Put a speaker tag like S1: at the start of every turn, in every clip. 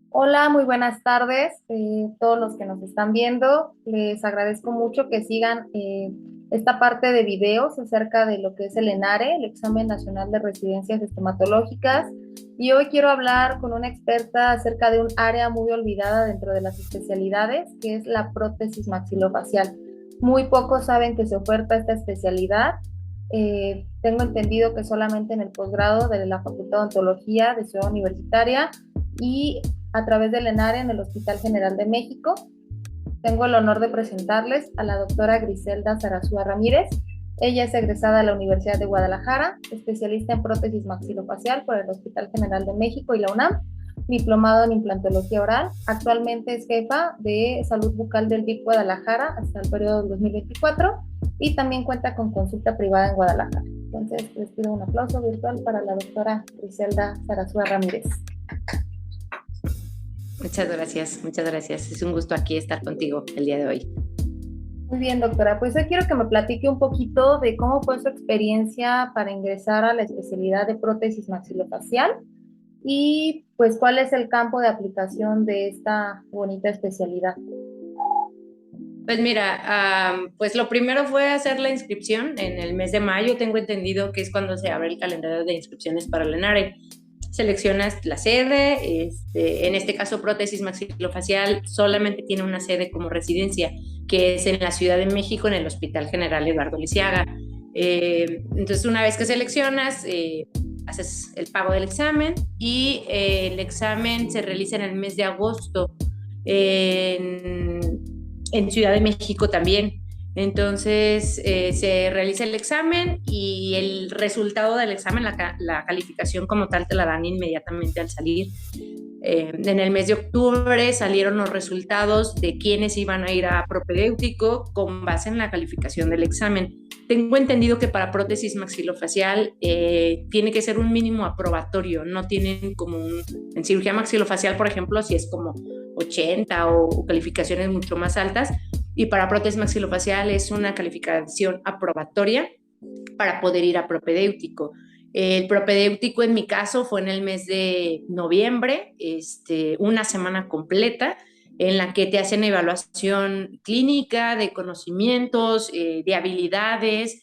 S1: Hola, muy buenas tardes, todos los que nos están viendo. Les agradezco mucho que sigan esta parte de videos acerca de lo que es el ENARE, el Examen Nacional de Residencias Estomatológicas. Y hoy quiero hablar con una experta acerca de un área muy olvidada dentro de las especialidades, que es la prótesis maxilofacial. Muy pocos saben que se oferta esta especialidad. Tengo entendido que solamente en el posgrado de la Facultad de Odontología de Ciudad Universitaria y a través del ENARE en el Hospital General de México. Tengo el honor de presentarles a la doctora Griselda Sarasúa Ramírez. Ella es egresada de la Universidad de Guadalajara, especialista en prótesis maxilofacial por el Hospital General de México y la UNAM, diplomado en implantología oral. Actualmente es jefa de salud bucal del DIP Guadalajara hasta el periodo del 2024 y también cuenta con consulta privada en Guadalajara. Entonces, les pido un aplauso virtual para la doctora Griselda Sarasúa Ramírez.
S2: Muchas gracias, muchas gracias. Es un gusto aquí estar contigo el día de hoy.
S1: Muy bien, doctora. Pues hoy quiero que me platique un poquito de cómo fue su experiencia para ingresar a la especialidad de prótesis maxilofacial y pues cuál es el campo de aplicación de esta bonita especialidad.
S2: Pues mira, pues lo primero fue hacer la inscripción en el mes de mayo. Tengo entendido que es cuando se abre el calendario de inscripciones para el ENARE. Seleccionas la sede, en este caso prótesis maxilofacial solamente tiene una sede como residencia, que es en la Ciudad de México, en el Hospital General Eduardo Lisiaga. Entonces una vez que seleccionas, haces el pago del examen y el examen se realiza en el mes de agosto en Ciudad de México también. Entonces se realiza el examen y el resultado del examen, la calificación como tal, te la dan inmediatamente al salir. En el mes de octubre salieron los resultados de quiénes iban a ir a propedéutico con base en la calificación del examen. Tengo entendido que para prótesis maxilofacial tiene que ser un mínimo aprobatorio, no tienen como en cirugía maxilofacial, por ejemplo, si es como 80 o calificaciones mucho más altas, y para prótesis maxilofacial es una calificación aprobatoria para poder ir a propedéutico. El propedéutico en mi caso fue en el mes de noviembre, una semana completa en la que te hacen evaluación clínica de conocimientos, de habilidades,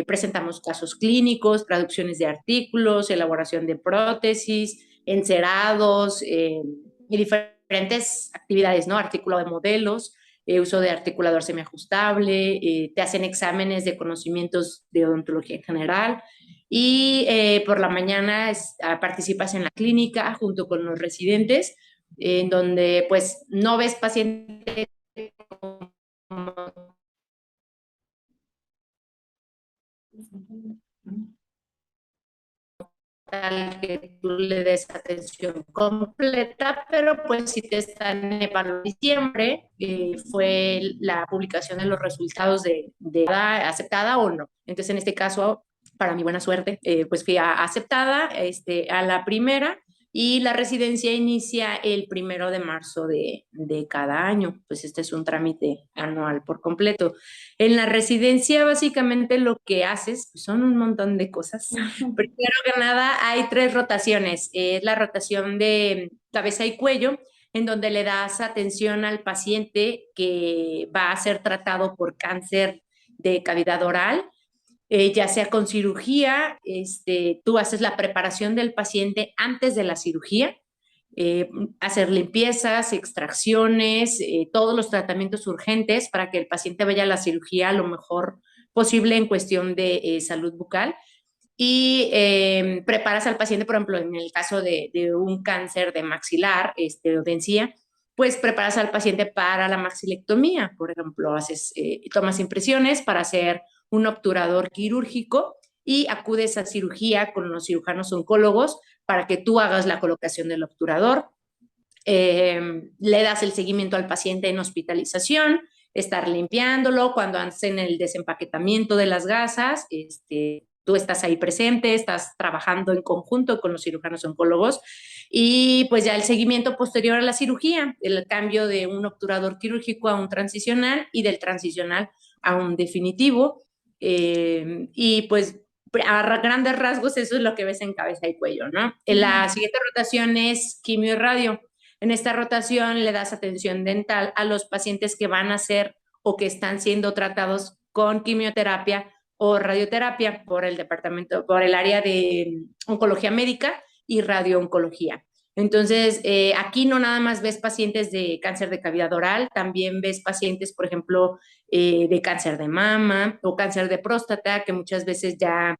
S2: presentamos casos clínicos, traducciones de artículos, elaboración de prótesis, encerados y diferentes actividades, ¿no? Artículo de modelos, uso de articulador semiajustable, te hacen exámenes de conocimientos de odontología en general y por la mañana participas en la clínica junto con los residentes, en donde pues no ves pacientes tal que tú le des atención completa, pero pues si te están evaluando en diciembre, fue la publicación de los resultados de aceptada o no. Entonces, en este caso, para mi buena suerte, pues fui aceptada a la primera y la residencia inicia el 1 de marzo de cada año. Pues este es un trámite anual por completo. En la residencia, básicamente lo que haces pues, son un montón de cosas. Primero que nada, hay 3 rotaciones. Es la rotación de cabeza y cuello, en donde le das atención al paciente que va a ser tratado por cáncer de cavidad oral, ya sea con cirugía, tú haces la preparación del paciente antes de la cirugía, hacer limpiezas, extracciones, todos los tratamientos urgentes para que el paciente vaya a la cirugía lo mejor posible en cuestión de salud bucal y preparas al paciente, por ejemplo, en el caso de un cáncer de maxilar o de encía, pues preparas al paciente para la maxilectomía, por ejemplo, tomas impresiones para hacer un obturador quirúrgico y acudes a cirugía con los cirujanos oncólogos para que tú hagas la colocación del obturador. Le das el seguimiento al paciente en hospitalización, estar limpiándolo cuando hacen el desempaquetamiento de las gasas, tú estás ahí presente, estás trabajando en conjunto con los cirujanos oncólogos y pues ya el seguimiento posterior a la cirugía, el cambio de un obturador quirúrgico a un transicional y del transicional a un definitivo. Y pues a grandes rasgos eso es lo que ves en cabeza y cuello, ¿no? La siguiente rotación es quimio y radio. En esta rotación le das atención dental a los pacientes que van a ser o que están siendo tratados con quimioterapia o radioterapia por el departamento, por el área de oncología médica y radiooncología. Entonces, aquí no nada más ves pacientes de cáncer de cavidad oral, también ves pacientes, por ejemplo, de cáncer de mama o cáncer de próstata, que muchas veces ya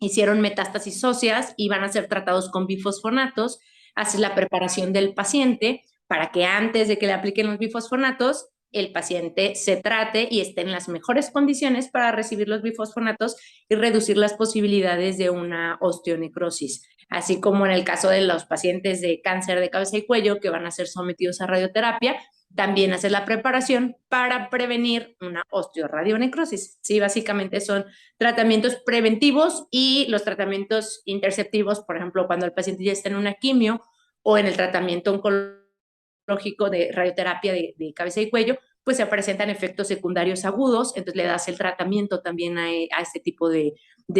S2: hicieron metástasis óseas y van a ser tratados con bifosfonatos. Haces la preparación del paciente para que antes de que le apliquen los bifosfonatos, el paciente se trate y esté en las mejores condiciones para recibir los bifosfonatos y reducir las posibilidades de una osteonecrosis. Así como en el caso de los pacientes de cáncer de cabeza y cuello que van a ser sometidos a radioterapia, también hacer la preparación para prevenir una osteoradionecrosis. Sí, básicamente son tratamientos preventivos y los tratamientos interceptivos, por ejemplo, cuando el paciente ya está en una quimio o en el tratamiento oncológico de radioterapia de cabeza y cuello, pues se presentan efectos secundarios agudos, entonces le das el tratamiento también a este tipo de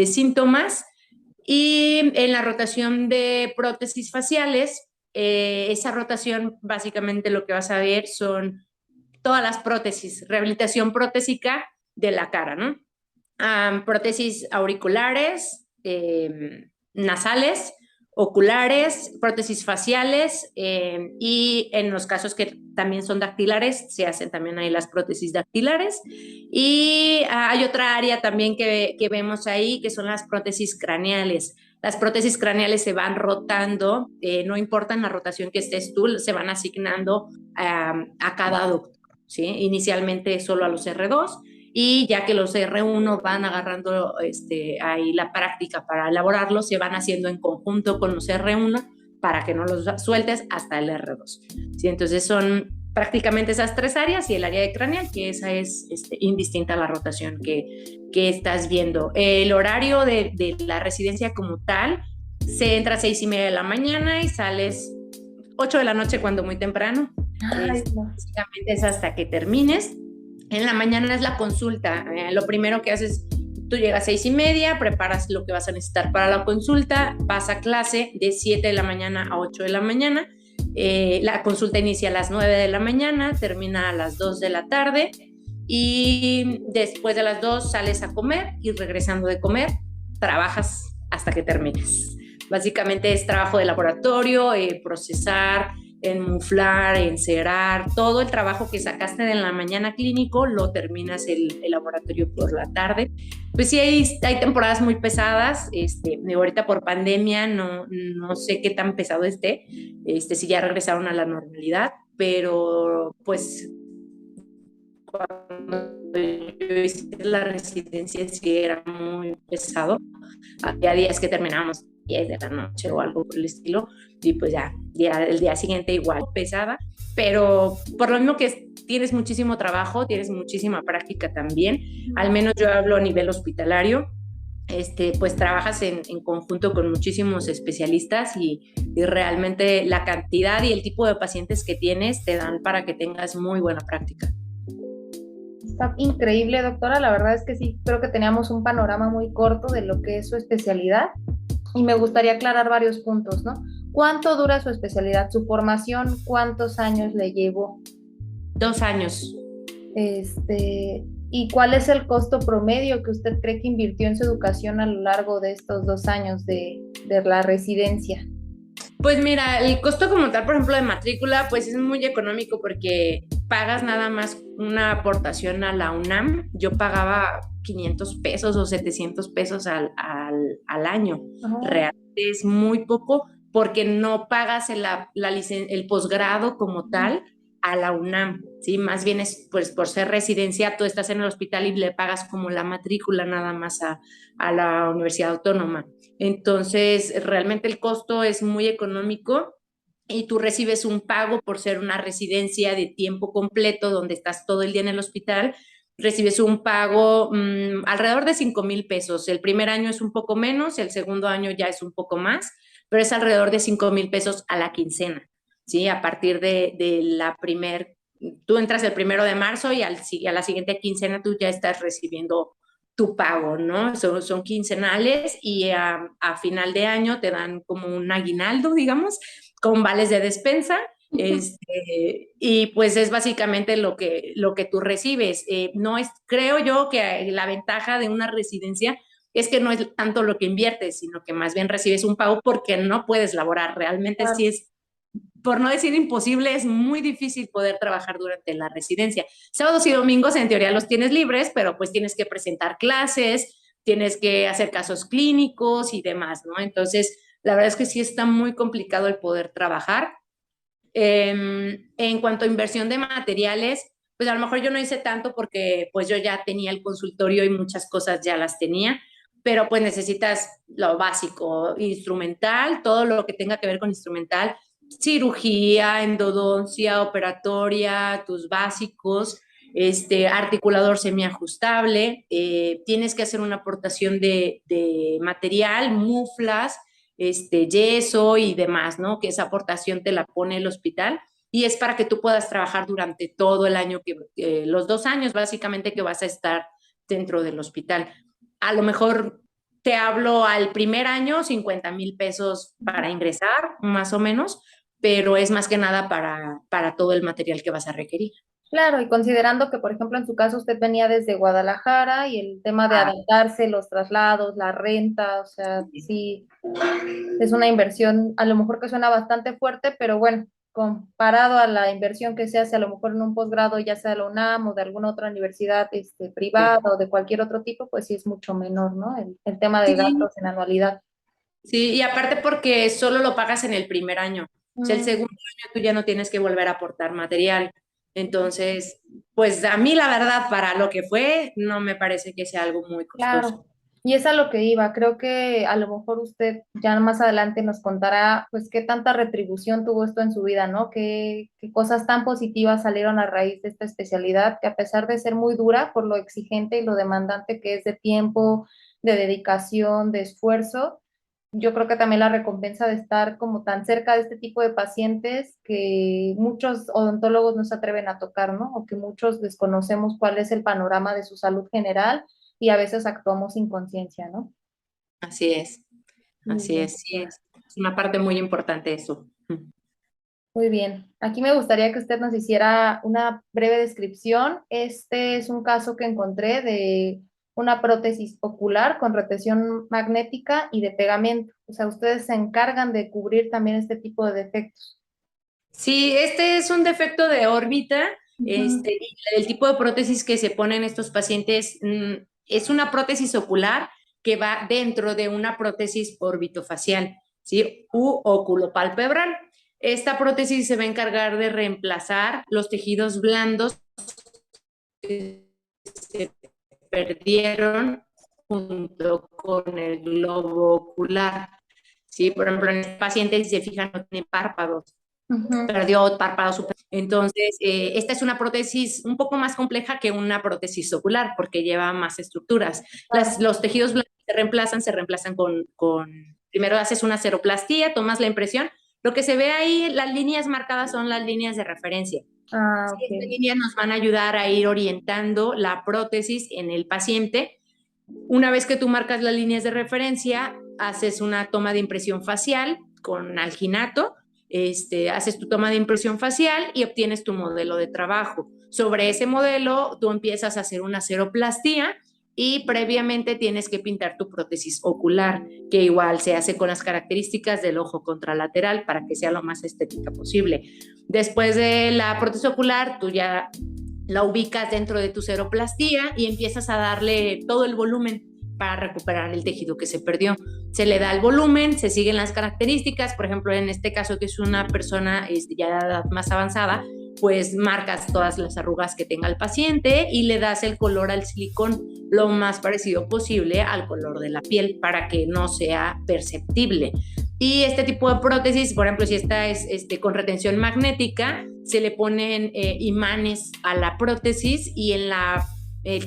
S2: síntomas. Y en la rotación de prótesis faciales, esa rotación básicamente lo que vas a ver son todas las prótesis, rehabilitación protésica de la cara, ¿no? Prótesis auriculares, nasales, oculares, prótesis faciales y en los casos que también son dactilares, se hacen también ahí las prótesis dactilares. Y hay otra área también que vemos ahí, que son las prótesis craneales. Las prótesis craneales se van rotando, no importa en la rotación que estés tú, se van asignando a cada doctor, ¿sí? Inicialmente solo a los R2 y ya que los R1 van agarrando ahí la práctica para elaborarlos, se van haciendo en conjunto con los R1 para que no los sueltes hasta el R2. ¿Sí? Entonces son prácticamente esas tres áreas y el área de craneal, que esa es indistinta a la rotación que estás viendo. El horario de la residencia como tal, se entra a 6:30 de la mañana y sales 8 de la noche cuando muy temprano. Básicamente es hasta que termines. En la mañana es la consulta. Lo primero que haces, tú llegas a 6:30, preparas lo que vas a necesitar para la consulta, vas a clase de 7 de la mañana a 8 de la mañana. La consulta inicia a las 9 de la mañana, termina a las 2 de la tarde y después de las 2 sales a comer y regresando de comer, trabajas hasta que termines. Básicamente es trabajo de laboratorio, procesar, enmuflar, encerar, todo el trabajo que sacaste en la mañana clínico lo terminas el laboratorio por la tarde. Pues sí, hay temporadas muy pesadas, ahorita por pandemia no sé qué tan pesado esté, si ya regresaron a la normalidad, pero pues cuando yo hice la residencia sí era muy pesado, había días que terminábamos 10 de la noche o algo por el estilo, y pues ya el día siguiente igual pesada, pero por lo mismo que tienes muchísimo trabajo, tienes muchísima práctica también, al menos yo hablo a nivel hospitalario, pues trabajas en conjunto con muchísimos especialistas y realmente la cantidad y el tipo de pacientes que tienes te dan para que tengas muy buena práctica.
S1: Está increíble, doctora. La verdad es que sí, creo que teníamos un panorama muy corto de lo que es su especialidad y me gustaría aclarar varios puntos, ¿no? ¿Cuánto dura su especialidad, su formación? ¿Cuántos años le llevó?
S2: 2 años.
S1: ¿Y cuál es el costo promedio que usted cree que invirtió en su educación a lo largo de estos 2 años de la residencia?
S2: Pues mira, el costo como tal, por ejemplo, de matrícula, pues es muy económico porque pagas nada más una aportación a la UNAM. Yo pagaba 500 pesos o 700 pesos al año. Realmente es muy poco porque no pagas el posgrado como tal a la UNAM, ¿sí? Más bien es, pues, por ser residencia, tú estás en el hospital y le pagas como la matrícula nada más a la Universidad Autónoma. Entonces, realmente el costo es muy económico y tú recibes un pago por ser una residencia de tiempo completo donde estás todo el día en el hospital. Recibes un pago alrededor de 5,000 pesos. El primer año es un poco menos, el segundo año ya es un poco más, pero es alrededor de 5,000 pesos a la quincena, ¿sí? A partir de la tú entras el 1 de marzo y a la siguiente quincena tú ya estás recibiendo tu pago, ¿no? Son quincenales y a final de año te dan como un aguinaldo, digamos, con vales de despensa. Y pues es básicamente lo que tú recibes. No es, creo yo que la ventaja de una residencia es que no es tanto lo que inviertes, sino que más bien recibes un pago porque no puedes laborar. Realmente sí es, por no decir imposible, es muy difícil poder trabajar durante la residencia. Sábados y domingos en teoría los tienes libres, pero pues tienes que presentar clases, tienes que hacer casos clínicos y demás, ¿no? Entonces, la verdad es que sí está muy complicado el poder trabajar. En cuanto a inversión de materiales, pues a lo mejor yo no hice tanto porque pues yo ya tenía el consultorio y muchas cosas ya las tenía, pero pues necesitas lo básico, instrumental, todo lo que tenga que ver con instrumental, cirugía, endodoncia, operatoria, tus básicos, articulador semiajustable, tienes que hacer una aportación de material, muflas, yeso y demás, ¿no? Que esa aportación te la pone el hospital y es para que tú puedas trabajar durante todo el año, los 2 años básicamente que vas a estar dentro del hospital. A lo mejor te hablo al primer año, 50,000 pesos para ingresar, más o menos, pero es más que nada para todo el material que vas a requerir.
S1: Claro, y considerando que, por ejemplo, en su caso usted venía desde Guadalajara y el tema de adaptarse, los traslados, la renta, o sea, sí, es una inversión a lo mejor que suena bastante fuerte, pero bueno, comparado a la inversión que se hace a lo mejor en un posgrado, ya sea de la UNAM o de alguna otra universidad privada
S2: Sí.
S1: o de cualquier otro tipo, pues sí es mucho menor, ¿no? El tema de
S2: Sí,
S1: gastos en anualidad.
S2: sí, y aparte porque solo lo pagas en el primer año. O sea, el
S1: Mm,
S2: segundo año tú ya no tienes que volver a aportar material. Entonces, pues a mí la verdad, para lo que fue, no me parece que sea algo muy costoso.
S1: claro. Y es a lo que iba. Creo que a lo mejor usted ya más adelante nos contará, pues, qué tanta retribución tuvo esto en su vida, ¿no? Qué cosas tan positivas salieron a raíz de esta especialidad, que a pesar de ser muy dura por lo exigente y lo demandante que es de tiempo, de dedicación, de esfuerzo, yo creo que también la recompensa de estar como tan cerca de este tipo de pacientes que muchos odontólogos no se atreven a tocar, ¿no? O que muchos desconocemos cuál es el panorama de su salud general y a veces actuamos sin conciencia, ¿no?
S2: Así es,
S1: Muy
S2: así
S1: bien,
S2: es, sí, es una parte muy importante eso.
S1: muy bien. Aquí me gustaría que usted nos hiciera una breve descripción. Este es un caso que encontré de una prótesis ocular con retención magnética y de pegamento. O sea, ustedes se encargan de cubrir también este tipo de defectos.
S2: Sí, este es un defecto de órbita,
S1: Ujú.
S2: y el tipo de prótesis que se ponen estos pacientes, es una prótesis ocular que va dentro de una prótesis orbitofacial, ¿sí? U oculopalpebral. Esta prótesis se va a encargar de reemplazar los tejidos blandos que se perdieron junto con el globo ocular. ¿Sí? Por ejemplo, en el paciente, si se fijan, no tiene párpados,
S1: Ujú.
S2: perdió párpado superior. Entonces, esta es una prótesis un poco más compleja que una prótesis ocular porque lleva más estructuras.
S1: Claro.
S2: Los tejidos blancos se reemplazan primero haces una ceroplastía, tomas la impresión. Lo que se ve ahí, las líneas marcadas son las líneas de referencia.
S1: Ah,
S2: Estas
S1: ok.
S2: líneas nos van a ayudar a ir orientando la prótesis en el paciente. Una vez que tú marcas las líneas de referencia, haces una toma de impresión facial con alginato, haces tu toma de impresión facial y obtienes tu modelo de trabajo. Sobre ese modelo, tú empiezas a hacer una ceroplastía y previamente tienes que pintar tu prótesis ocular, que igual se hace con las características del ojo contralateral para que sea lo más estética posible. Después de la prótesis ocular, tú ya la ubicas dentro de tu ceroplastía y empiezas a darle todo el volumen para recuperar el tejido que se perdió. Se le da el volumen, se siguen las características, por ejemplo, en este caso que es una persona ya de edad más avanzada, pues marcas todas las arrugas que tenga el paciente y le das el color al silicón lo más parecido posible al color de la piel para que no sea perceptible. Y este tipo de prótesis, por ejemplo, si esta es con retención magnética, se le ponen imanes a la prótesis y el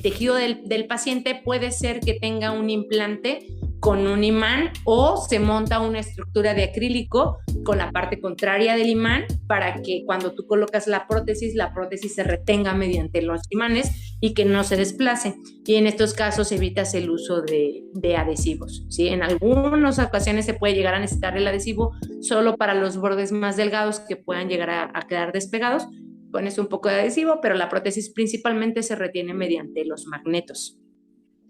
S2: tejido del paciente puede ser que tenga un implante con un imán o se monta una estructura de acrílico con la parte contraria del imán para que cuando tú colocas la prótesis se retenga mediante los imanes y que no se desplace. Y en estos casos evitas el uso de adhesivos, ¿sí? En algunas ocasiones se puede llegar a necesitar el adhesivo solo para los bordes más delgados que puedan llegar a quedar despegados. Pones un poco de adhesivo, pero la prótesis principalmente se retiene mediante los magnetos.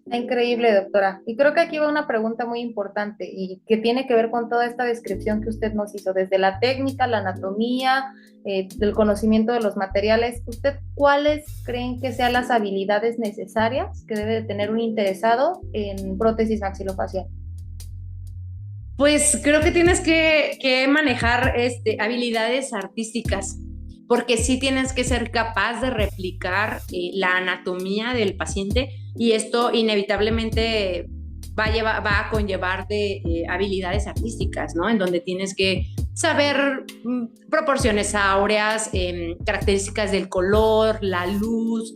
S1: Está increíble, doctora. Y creo que aquí va una pregunta muy importante y que tiene que ver con toda esta descripción que usted nos hizo, desde la técnica, la anatomía, del conocimiento de los materiales. ¿Usted cuáles creen que sean las habilidades necesarias que debe de tener un interesado en prótesis maxilofacial?
S2: Pues creo que tienes que manejar habilidades artísticas, porque sí tienes que ser capaz de replicar la anatomía del paciente y esto inevitablemente va a conllevar de habilidades artísticas, ¿no? En donde tienes que saber proporciones áureas, características del color, la luz,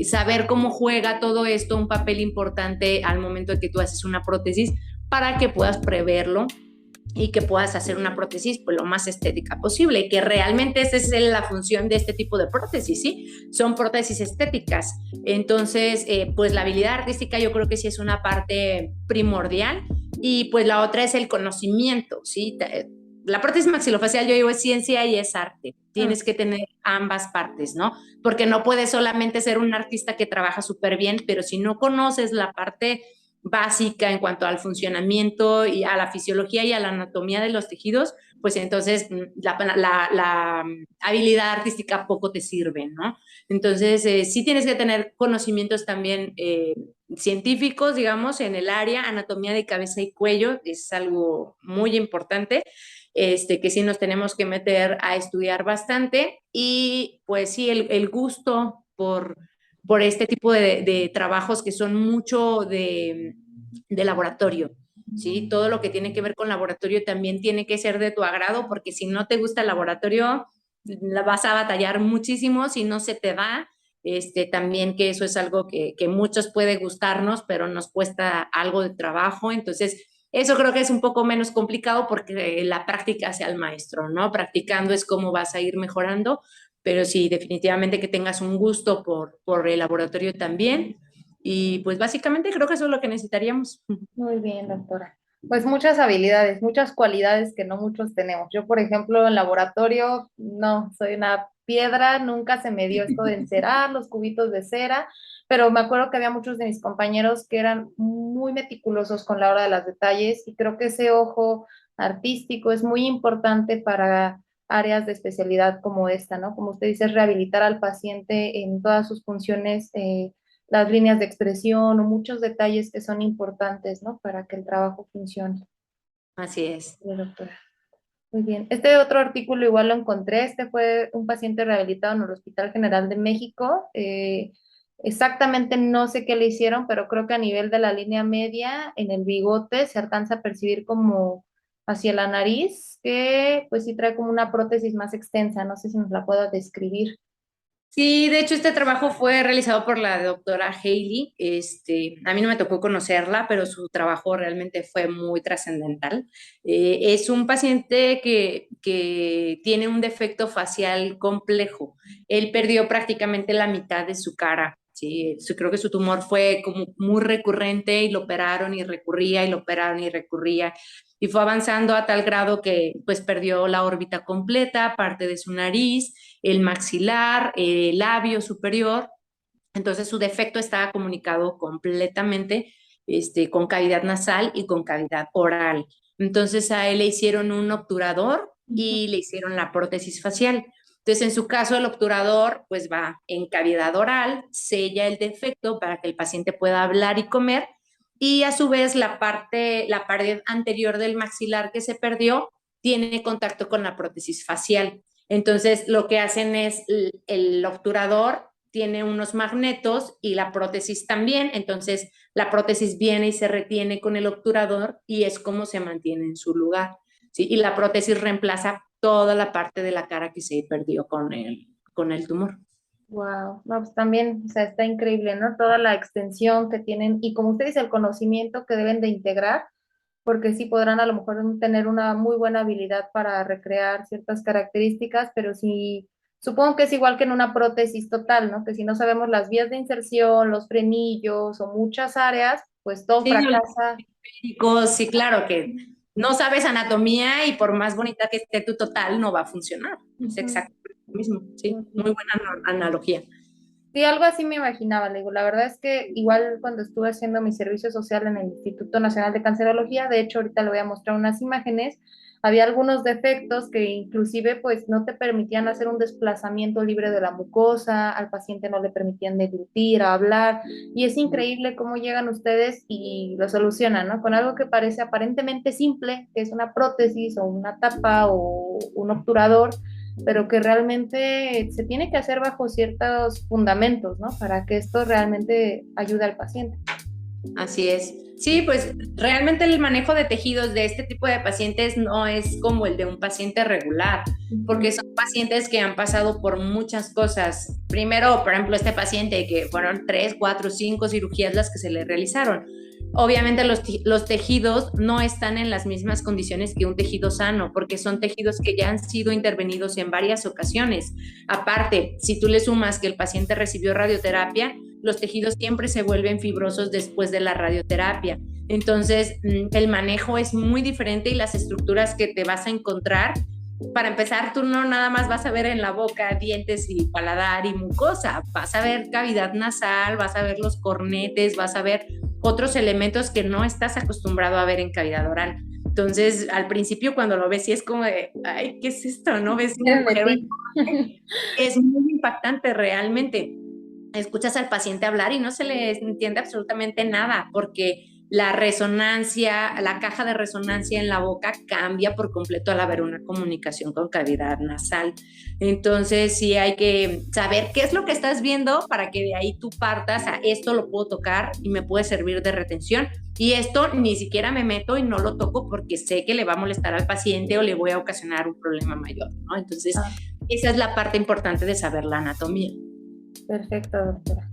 S2: saber cómo juega todo esto un papel importante al momento de que tú haces una prótesis para que puedas preverlo y que puedas hacer una prótesis pues lo más estética posible y que realmente esa es la función de este tipo de prótesis, ¿sí? Son prótesis estéticas. Entonces, pues la habilidad artística yo creo que sí es una parte primordial y pues la otra es el conocimiento, ¿sí? La prótesis maxilofacial yo digo es ciencia y es arte. Tienes que tener ambas partes, ¿no? Porque no puedes solamente ser un artista que trabaja súper bien, pero si no conoces la parte básica en cuanto al funcionamiento y a la fisiología y a la anatomía de los tejidos, pues entonces la habilidad artística poco te sirve, ¿no? Entonces, sí tienes que tener conocimientos también científicos, digamos, en el área, anatomía de cabeza y cuello, es algo muy importante, que sí nos tenemos que meter a estudiar bastante y pues sí, el gusto por este tipo de trabajos que son mucho de laboratorio, ¿sí? Todo lo que tiene que ver con laboratorio también tiene que ser de tu agrado, porque si no te gusta el laboratorio, la vas a batallar muchísimo si no se te da. También que eso es algo que muchos puede gustarnos, pero nos cuesta algo de trabajo. Entonces, eso creo que es un poco menos complicado porque la práctica hace al maestro, ¿no? Practicando es cómo vas a ir mejorando, pero sí, definitivamente que tengas un gusto por el laboratorio también. Y pues básicamente creo que eso es lo que necesitaríamos.
S1: Muy bien, doctora. Pues muchas habilidades, muchas cualidades que no muchos tenemos. Yo, por ejemplo, en laboratorio, no, soy una piedra, nunca se me dio esto de encerar los cubitos de cera, pero me acuerdo que había muchos de mis compañeros que eran muy meticulosos con la hora de los detalles y creo que ese ojo artístico es muy importante para áreas de especialidad como esta, ¿no? Como usted dice, rehabilitar al paciente en todas sus funciones. Las líneas de expresión o muchos detalles que son importantes, ¿no? Para que el trabajo funcione.
S2: Así es.
S1: Sí, doctora. Muy bien. Este otro artículo igual lo encontré. Este fue un paciente rehabilitado en el Hospital General de México. Exactamente no sé qué le hicieron, pero creo que a nivel de la línea media, en el bigote, se alcanza a percibir como hacia la nariz, que pues sí trae como una prótesis más extensa. No sé si nos la pueda describir.
S2: Sí, de hecho este trabajo fue realizado por la doctora Hailey. A mí no me tocó conocerla, pero su trabajo realmente fue muy trascendental. Es un paciente que tiene un defecto facial complejo. Él perdió prácticamente la mitad de su cara. Sí, creo que su tumor fue como muy recurrente y lo operaron y recurría y lo operaron y recurría y fue avanzando a tal grado que pues perdió la órbita completa, parte de su nariz, el maxilar, el labio superior. Entonces su defecto estaba comunicado completamente con cavidad nasal y con cavidad oral. Entonces a él le hicieron un obturador y le hicieron la prótesis facial. Entonces, en su caso, el obturador pues va en cavidad oral, sella el defecto para que el paciente pueda hablar y comer, y a su vez la pared anterior del maxilar que se perdió tiene contacto con la prótesis facial. Entonces, lo que hacen es el obturador tiene unos magnetos y la prótesis también, entonces la prótesis viene y se retiene con el obturador y es como se mantiene en su lugar, ¿sí? Y la prótesis reemplaza toda la parte de la cara que se perdió con el tumor.
S1: Wow, no, pues también, o sea, está increíble, ¿no? Toda la extensión que tienen y como usted dice, el conocimiento que deben de integrar, porque sí podrán a lo mejor tener una muy buena habilidad para recrear ciertas características, pero sí, supongo que es igual que en una prótesis total, ¿no? Que si no sabemos las vías de inserción, los frenillos o muchas áreas, pues todo
S2: Sí, no,
S1: fracasa.
S2: sí, claro que no sabes anatomía y por más bonita que esté tu total, no va a funcionar. Es
S1: Ujú.
S2: exactamente lo mismo, sí, muy buena analogía.
S1: Sí, algo así me imaginaba, le digo, la verdad es que igual cuando estuve haciendo mi servicio social en el Instituto Nacional de Cancerología, de hecho ahorita le voy a mostrar unas imágenes, había algunos defectos que inclusive pues no te permitían hacer un desplazamiento libre de la mucosa, al paciente no le permitían deglutir, hablar, y es increíble cómo llegan ustedes y lo solucionan, ¿no? Con algo que parece aparentemente simple, que es una prótesis o una tapa o un obturador, pero que realmente se tiene que hacer bajo ciertos fundamentos, ¿no? Para que esto realmente ayude al paciente.
S2: Así es. Sí, pues realmente el manejo de tejidos de este tipo de pacientes no es como el de un paciente regular, porque
S1: Ujú.
S2: son pacientes que han pasado por muchas cosas. Primero, por ejemplo, este paciente que fueron 3, 4, 5 cirugías las que se le realizaron. Obviamente los tejidos no están en las mismas condiciones que un tejido sano, porque son tejidos que ya han sido intervenidos en varias ocasiones. Aparte, si tú le sumas que el paciente recibió radioterapia, los tejidos siempre se vuelven fibrosos después de la radioterapia. Entonces, el manejo es muy diferente y las estructuras que te vas a encontrar, para empezar, tú no nada más vas a ver en la boca dientes y paladar y mucosa, vas a ver cavidad nasal, vas a ver los cornetes, vas a ver otros elementos que no estás acostumbrado a ver en cavidad oral. Entonces, al principio cuando lo ves, sí es como de, ay, ¿qué es esto? ¿No ves una
S1: ¿Qué
S2: mujer?
S1: metí?
S2: Es muy impactante realmente. Escuchas al paciente hablar y no se le entiende absolutamente nada, porque la resonancia, la caja de resonancia en la boca cambia por completo al haber una comunicación con cavidad nasal. Entonces sí hay que saber qué es lo que estás viendo para que de ahí tú partas a esto lo puedo tocar y me puede servir de retención. Y esto ni siquiera me meto y no lo toco porque sé que le va a molestar al paciente o le voy a ocasionar un problema mayor, ¿no? Entonces,
S1: Ah,
S2: esa es la parte importante de saber la anatomía.
S1: perfecto, doctora.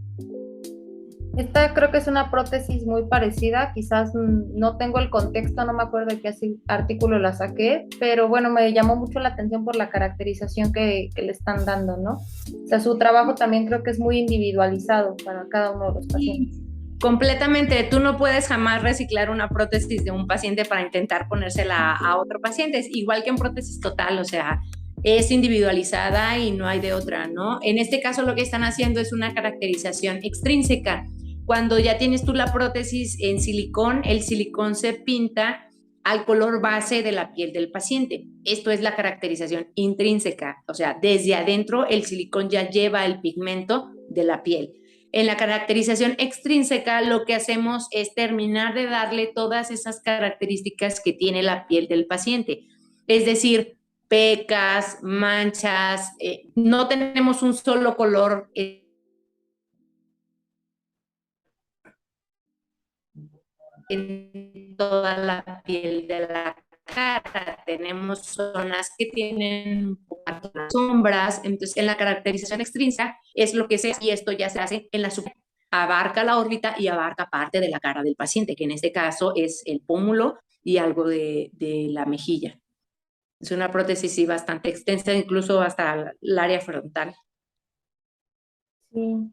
S1: Esta creo que es una prótesis muy parecida, quizás no tengo el contexto, no me acuerdo de qué artículo la saqué, pero bueno, me llamó mucho la atención por la caracterización que le están dando, ¿no? O sea, su trabajo también creo que es muy individualizado para cada uno de los pacientes.
S2: Sí, completamente. Tú no puedes jamás reciclar una prótesis de un paciente para intentar ponérsela a otro paciente. Es igual que en prótesis total, o sea, es individualizada y no hay de otra, ¿no? En este caso lo que están haciendo es una caracterización extrínseca. Cuando ya tienes tú la prótesis en silicón, el silicón se pinta al color base de la piel del paciente. Esto es la caracterización intrínseca, o sea, desde adentro el silicón ya lleva el pigmento de la piel. En la caracterización extrínseca lo que hacemos es terminar de darle todas esas características que tiene la piel del paciente. Es decir, pecas, manchas, no tenemos un solo color en toda la piel de la cara. Tenemos zonas que tienen sombras, entonces en la caracterización extrínseca es lo que se hace y esto ya se hace en la superficie. Abarca la órbita y abarca parte de la cara del paciente, que en este caso es el pómulo y algo de la mejilla. Es una prótesis sí, bastante extensa, incluso hasta el área frontal.
S1: Sí.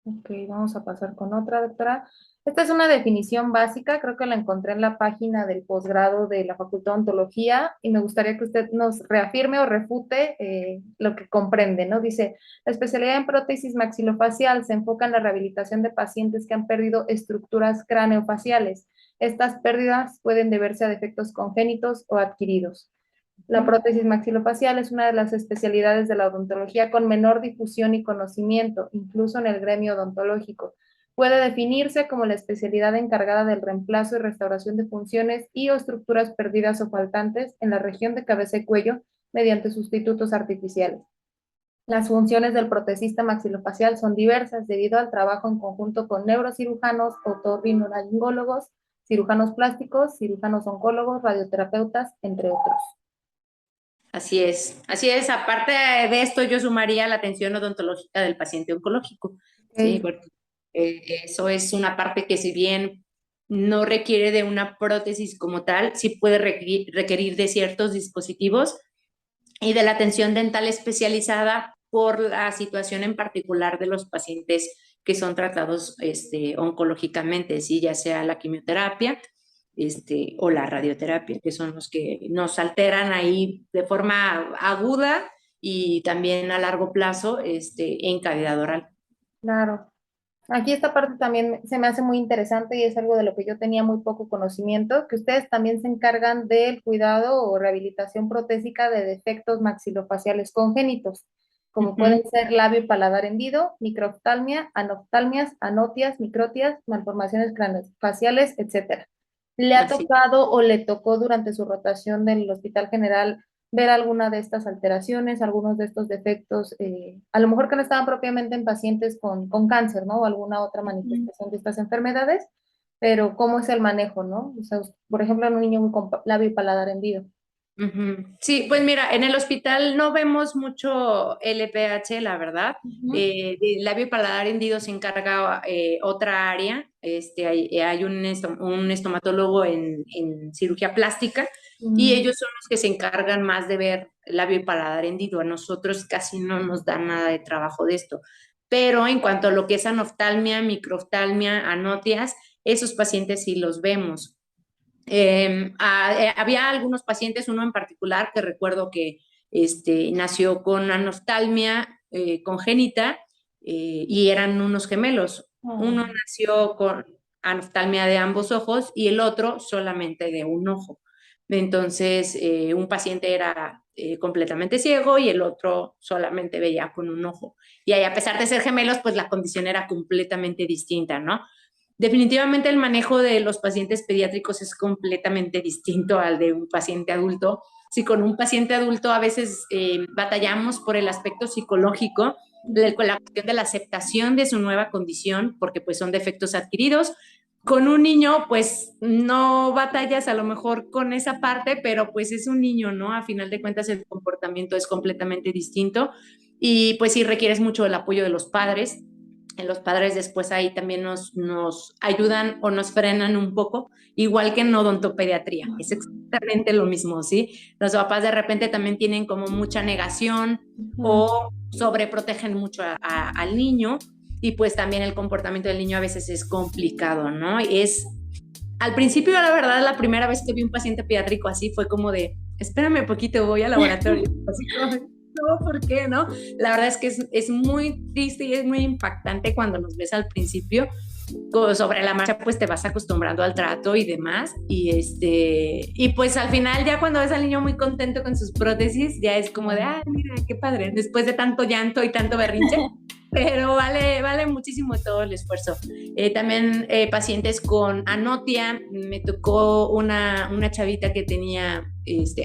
S1: Ok, vamos a pasar con otra, doctora. Esta es una definición básica, creo que la encontré en la página del posgrado de la Facultad de Odontología y me gustaría que usted nos reafirme o refute lo que comprende, ¿no? Dice, la especialidad en prótesis maxilofacial se enfoca en la rehabilitación de pacientes que han perdido estructuras craneofaciales. Estas pérdidas pueden deberse a defectos congénitos o adquiridos. La prótesis maxilofacial es una de las especialidades de la odontología con menor difusión y conocimiento, incluso en el gremio odontológico. Puede definirse como la especialidad encargada del reemplazo y restauración de funciones y o estructuras perdidas o faltantes en la región de cabeza y cuello mediante sustitutos artificiales. Las funciones del protesista maxilofacial son diversas debido al trabajo en conjunto con neurocirujanos, otorrinolaringólogos, cirujanos plásticos, cirujanos oncólogos, radioterapeutas, entre otros.
S2: Así es, así es. Aparte de esto, yo sumaría la atención odontológica del paciente oncológico, ¿sí?
S1: Ok.
S2: Porque eso es una parte que si bien no requiere de una prótesis como tal, sí puede requerir de ciertos dispositivos y de la atención dental especializada por la situación en particular de los pacientes que son tratados oncológicamente, ¿sí? Ya sea la quimioterapia o la radioterapia, que son los que nos alteran ahí de forma aguda y también a largo plazo en cavidad oral.
S1: Claro. Aquí esta parte también se me hace muy interesante y es algo de lo que yo tenía muy poco conocimiento, que ustedes también se encargan del cuidado o rehabilitación protésica de defectos maxilofaciales congénitos, como pueden
S2: Ujú.
S1: ser labio y paladar hendido, microftalmia, anoftalmias, anotias, microtias, malformaciones craneofaciales, etcétera. ¿Le ha
S2: Así.
S1: tocado o le tocó durante su rotación del Hospital General ver alguna de estas alteraciones, algunos de estos defectos, a lo mejor que no estaban propiamente en pacientes con cáncer, ¿no? O alguna otra manifestación de estas enfermedades, pero cómo es el manejo, ¿no? O sea, por ejemplo, en un niño con labio y paladar hendido.
S2: Ujú. Sí, pues mira, en el hospital no vemos mucho LPH, la verdad.
S1: Ujú.
S2: De labio y paladar hendido se encarga otra área. Hay un estomatólogo en cirugía plástica y
S1: Mm,
S2: ellos son los que se encargan más de ver labio y paladar hendido. A nosotros casi no nos dan nada de trabajo de esto. Pero en cuanto a lo que es anoftalmia, microftalmia, anotias, esos pacientes sí los vemos. Había algunos pacientes, uno en particular que recuerdo que nació con anostalmia congénita y eran unos gemelos. Uno
S1: mm,
S2: nació con anoftalmia de ambos ojos y el otro solamente de un ojo. Entonces, un paciente era completamente ciego y el otro solamente veía con un ojo. Y ahí, a pesar de ser gemelos, pues la condición era completamente distinta, ¿no? Definitivamente el manejo de los pacientes pediátricos es completamente distinto al de un paciente adulto. Si con un paciente adulto a veces batallamos por el aspecto psicológico, con la cuestión de la aceptación de su nueva condición, porque pues son defectos adquiridos. Con un niño, pues no batallas a lo mejor con esa parte, pero pues es un niño, ¿no? A final de cuentas el comportamiento es completamente distinto y pues sí requieres mucho el apoyo de los padres. Los padres después ahí también nos ayudan o nos frenan un poco, igual que en odontopediatría. Es exactamente lo mismo, ¿sí? Los papás de repente también tienen como mucha negación
S1: ujú.
S2: o sobreprotegen mucho al niño y pues también el comportamiento del niño a veces es complicado, ¿no? Al principio, la verdad, la primera vez que vi un paciente pediátrico así fue como de, espérame un poquito, voy al laboratorio. Así como, no, ¿por qué no? La verdad es que es muy triste y es muy impactante cuando nos ves al principio. Sobre la marcha, pues te vas acostumbrando al trato y demás. Y pues al final, ya cuando ves al niño muy contento con sus prótesis, ya es como de, ah, mira, qué padre, después de tanto llanto y tanto berrinche, pero vale muchísimo todo el esfuerzo. También pacientes con anotia, me tocó una chavita que tenía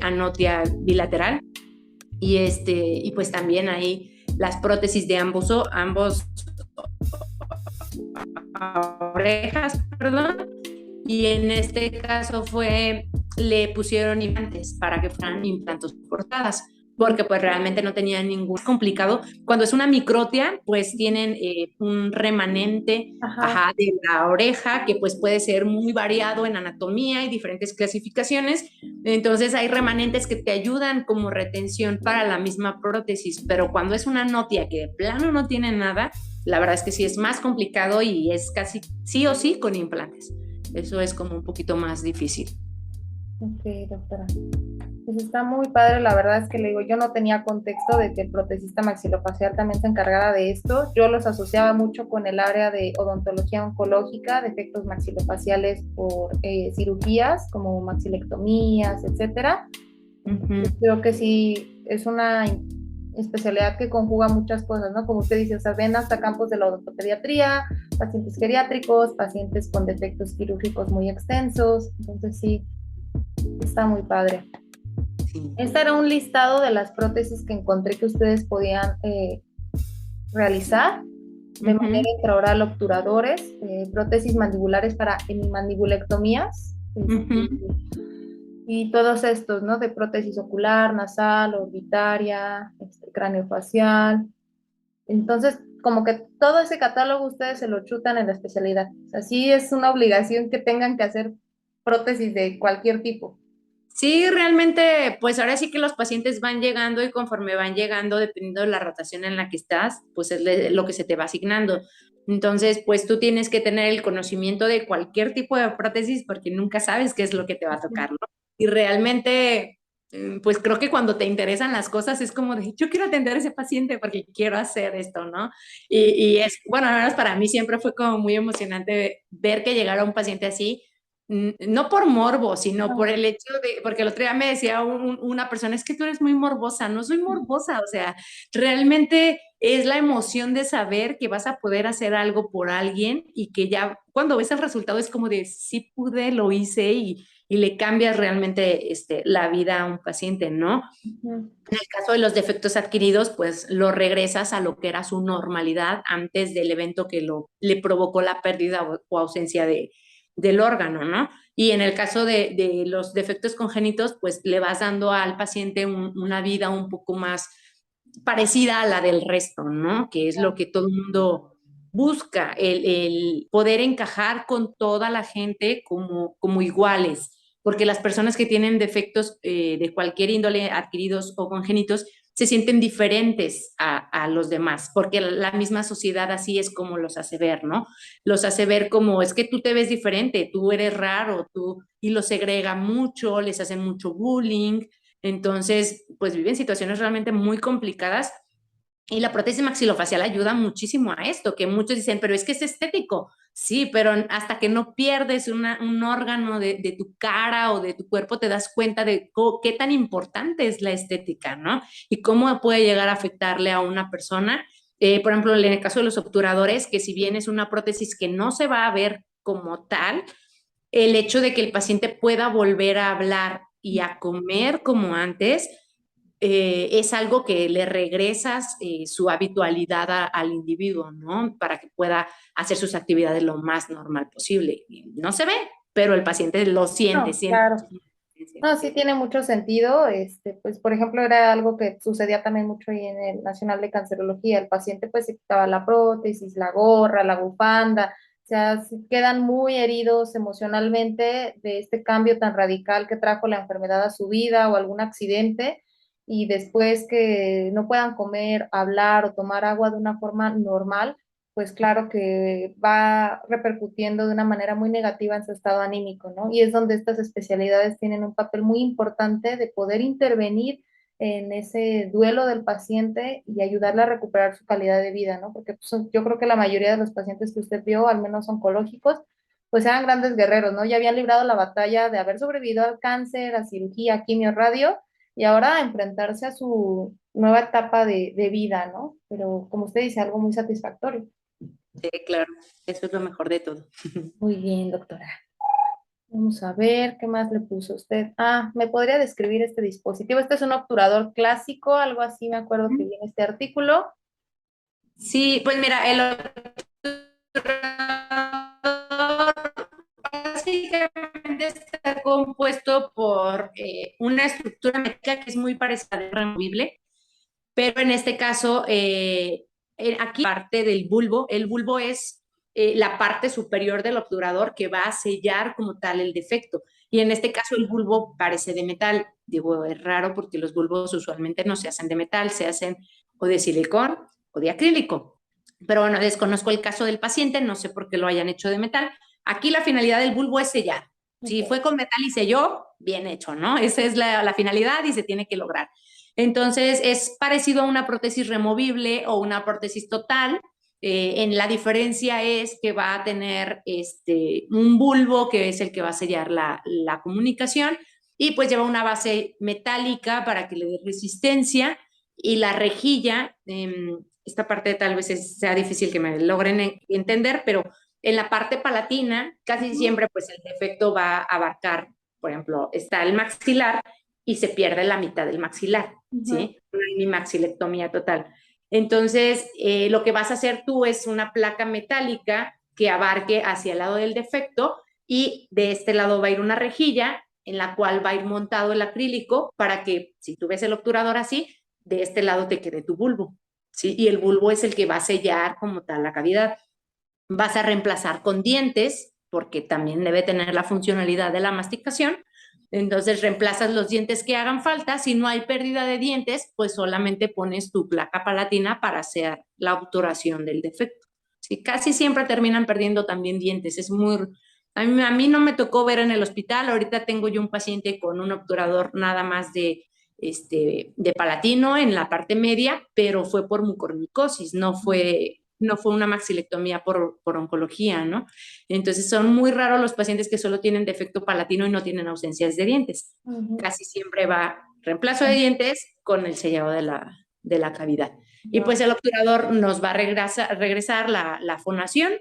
S2: anotia bilateral y pues también ahí las prótesis de ambos orejas, perdón, y en este caso le pusieron implantes para que fueran implantes portadas, porque pues realmente no tenían ningún complicado. Cuando es una microtia, pues tienen un remanente,
S1: Ajá.
S2: ajá, de la oreja, que pues puede ser muy variado en anatomía y diferentes clasificaciones. Entonces hay remanentes que te ayudan como retención para la misma prótesis, pero cuando es una notia que de plano no tiene nada, la verdad es que sí es más complicado y es casi sí o sí con implantes. Eso es como un poquito más difícil.
S1: Ok, doctora. Pues está muy padre, la verdad es que le digo, yo no tenía contexto de que el protesista maxilofacial también se encargara de esto. Yo los asociaba mucho con el área de odontología oncológica, defectos maxilofaciales por cirugías como maxilectomías, etcétera.
S2: Ujú.
S1: Entonces, creo que sí es una especialidad que conjuga muchas cosas, ¿no? Como usted dice, o sea, ven hasta campos de la odontopediatría, pacientes geriátricos, pacientes con defectos quirúrgicos muy extensos. Entonces, sí, está muy padre.
S2: Sí.
S1: Este era un listado de las prótesis que encontré que ustedes podían realizar de manera
S2: Ujú.
S1: intraoral obturadores, prótesis mandibulares para hemimandibulectomías,
S2: Ujú.
S1: Y todos estos, ¿no? De prótesis ocular, nasal, orbitaria, craneofacial. Entonces, como que todo ese catálogo ustedes se lo chutan en la especialidad. O sea, sí es una obligación que tengan que hacer prótesis de cualquier tipo.
S2: Sí, realmente, pues ahora sí que los pacientes van llegando y conforme van llegando, dependiendo de la rotación en la que estás, pues es lo que se te va asignando. Entonces, pues tú tienes que tener el conocimiento de cualquier tipo de prótesis porque nunca sabes qué es lo que te va a tocar, ¿no? Y realmente, pues creo que cuando te interesan las cosas es como de, yo quiero atender a ese paciente porque quiero hacer esto, ¿no? Y es, bueno, al menos para mí siempre fue como muy emocionante ver que llegara un paciente así no por morbo, sino por el hecho de, porque el otro día me decía una persona, es que tú eres muy morbosa, no soy morbosa, o sea, realmente es la emoción de saber que vas a poder hacer algo por alguien y que ya cuando ves el resultado es como de, sí pude, lo hice y le cambias realmente la vida a un paciente, ¿no?
S1: Ujú.
S2: En el caso de los defectos adquiridos, pues lo regresas a lo que era su normalidad antes del evento que le provocó la pérdida o ausencia del órgano, ¿no? Y en el caso de los defectos congénitos, pues le vas dando al paciente una vida un poco más parecida a la del resto, ¿no? Que es lo que todo el mundo busca, el poder encajar con toda la gente como iguales porque las personas que tienen defectos de cualquier índole adquiridos o congénitos se sienten diferentes a los demás, porque la misma sociedad así es como los hace ver, ¿no? Los hace ver como es que tú te ves diferente, tú eres raro, y los segrega mucho, les hacen mucho bullying, entonces pues viven situaciones realmente muy complicadas y la prótesis maxilofacial ayuda muchísimo a esto, que muchos dicen, pero es que es estético. Sí, pero hasta que no pierdes un órgano de tu cara o de tu cuerpo, te das cuenta de qué tan importante es la estética, ¿no? Y cómo puede llegar a afectarle a una persona. Por ejemplo, en el caso de los obturadores, que si bien es una prótesis que no se va a ver como tal, el hecho de que el paciente pueda volver a hablar y a comer como antes, es algo que le regresas su habitualidad al individuo, ¿no? Para que pueda hacer sus actividades lo más normal posible. No se ve, pero el paciente lo siente,
S1: No,
S2: siente.
S1: claro. No, sí tiene mucho sentido. Pues, por ejemplo, era algo que sucedía también mucho ahí en el Nacional de Cancerología. El paciente, pues, se quitaba la prótesis, la gorra, la bufanda. O sea, sí quedan muy heridos emocionalmente de este cambio tan radical que trajo la enfermedad a su vida o algún accidente. Y después que no puedan comer, hablar o tomar agua de una forma normal, pues claro que va repercutiendo de una manera muy negativa en su estado anímico, ¿no? Y es donde estas especialidades tienen un papel muy importante de poder intervenir en ese duelo del paciente y ayudarle a recuperar su calidad de vida, ¿no? Porque pues, yo creo que la mayoría de los pacientes que usted vio, al menos oncológicos, pues eran grandes guerreros, ¿no? Ya habían librado la batalla de haber sobrevivido al cáncer, a cirugía, a quimio, radio, y ahora enfrentarse a su nueva etapa de vida, ¿no? Pero como usted dice, algo muy satisfactorio.
S2: Sí, claro, eso es lo mejor de todo.
S1: Muy bien, doctora. Vamos a ver qué más le puso usted. Ah, ¿me podría describir este dispositivo? Este es un obturador clásico, algo así me acuerdo que viene este artículo.
S2: Sí, pues mira, el básicamente está compuesto por una estructura mecánica que es muy parecida al removible, pero en este caso, aquí parte del bulbo, el bulbo es la parte superior del obturador que va a sellar como tal el defecto. Y en este caso el bulbo parece de metal. Digo, es raro porque los bulbos usualmente no se hacen de metal, se hacen o de silicón o de acrílico. Pero bueno, desconozco el caso del paciente, no sé por qué lo hayan hecho de metal. Aquí la finalidad del bulbo es sellar. Si
S1: Ok.
S2: fue con metal y selló, bien hecho, ¿no? Esa es la finalidad y se tiene que lograr. Entonces, es parecido a una prótesis removible o una prótesis total. En la diferencia es que va a tener un bulbo que es el que va a sellar la comunicación y pues lleva una base metálica para que le dé resistencia y la rejilla, esta parte tal vez sea difícil que me logren entender, pero en la parte palatina casi siempre pues el defecto va a abarcar, por ejemplo, está el maxilar y se pierde la mitad del maxilar,
S1: Ujú.
S2: ¿sí? No hay ni maxilectomía total. Entonces, lo que vas a hacer tú es una placa metálica que abarque hacia el lado del defecto y de este lado va a ir una rejilla en la cual va a ir montado el acrílico para que, si tú ves el obturador así, de este lado te quede tu bulbo, ¿sí? Y el bulbo es el que va a sellar como tal la cavidad. Vas a reemplazar con dientes, porque también debe tener la funcionalidad de la masticación. Entonces reemplazas los dientes que hagan falta. Si no hay pérdida de dientes, pues solamente pones tu placa palatina para hacer la obturación del defecto. Sí, casi siempre terminan perdiendo también dientes. Es muy... A mí no me tocó ver en el hospital. Ahorita tengo yo un paciente con un obturador nada más de palatino en la parte media, pero fue por mucormicosis, no fue una maxilectomía por oncología, ¿no? Entonces son muy raros los pacientes que solo tienen defecto palatino y no tienen ausencias de dientes. Casi siempre va reemplazo de dientes con el sellado de la cavidad. Y pues el obturador nos va a regresar la fonación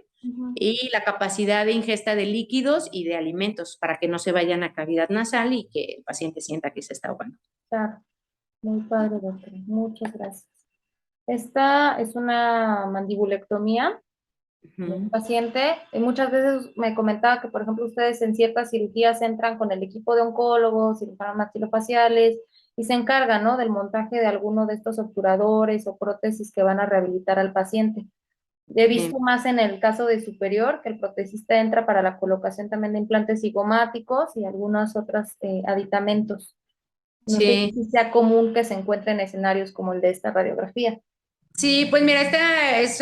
S2: y la capacidad de ingesta de líquidos y de alimentos para que no se vayan a cavidad nasal y que el paciente sienta que se está ahogando.
S1: Claro, muy padre, doctor. Muchas gracias. Esta es una mandibulectomía de un paciente. Y muchas veces me comentaba que, por ejemplo, ustedes en ciertas cirugías entran con el equipo de oncólogos, cirujanos maxilofaciales, y se encargan, ¿no?, del montaje de alguno de estos obturadores o prótesis que van a rehabilitar al paciente. He visto más en el caso de superior, que el protesista entra para la colocación también de implantes cigomáticos y algunos otros aditamentos. No sé
S2: Sí.
S1: si sea común que se encuentre en escenarios como el de esta radiografía.
S2: Sí, pues mira, esta es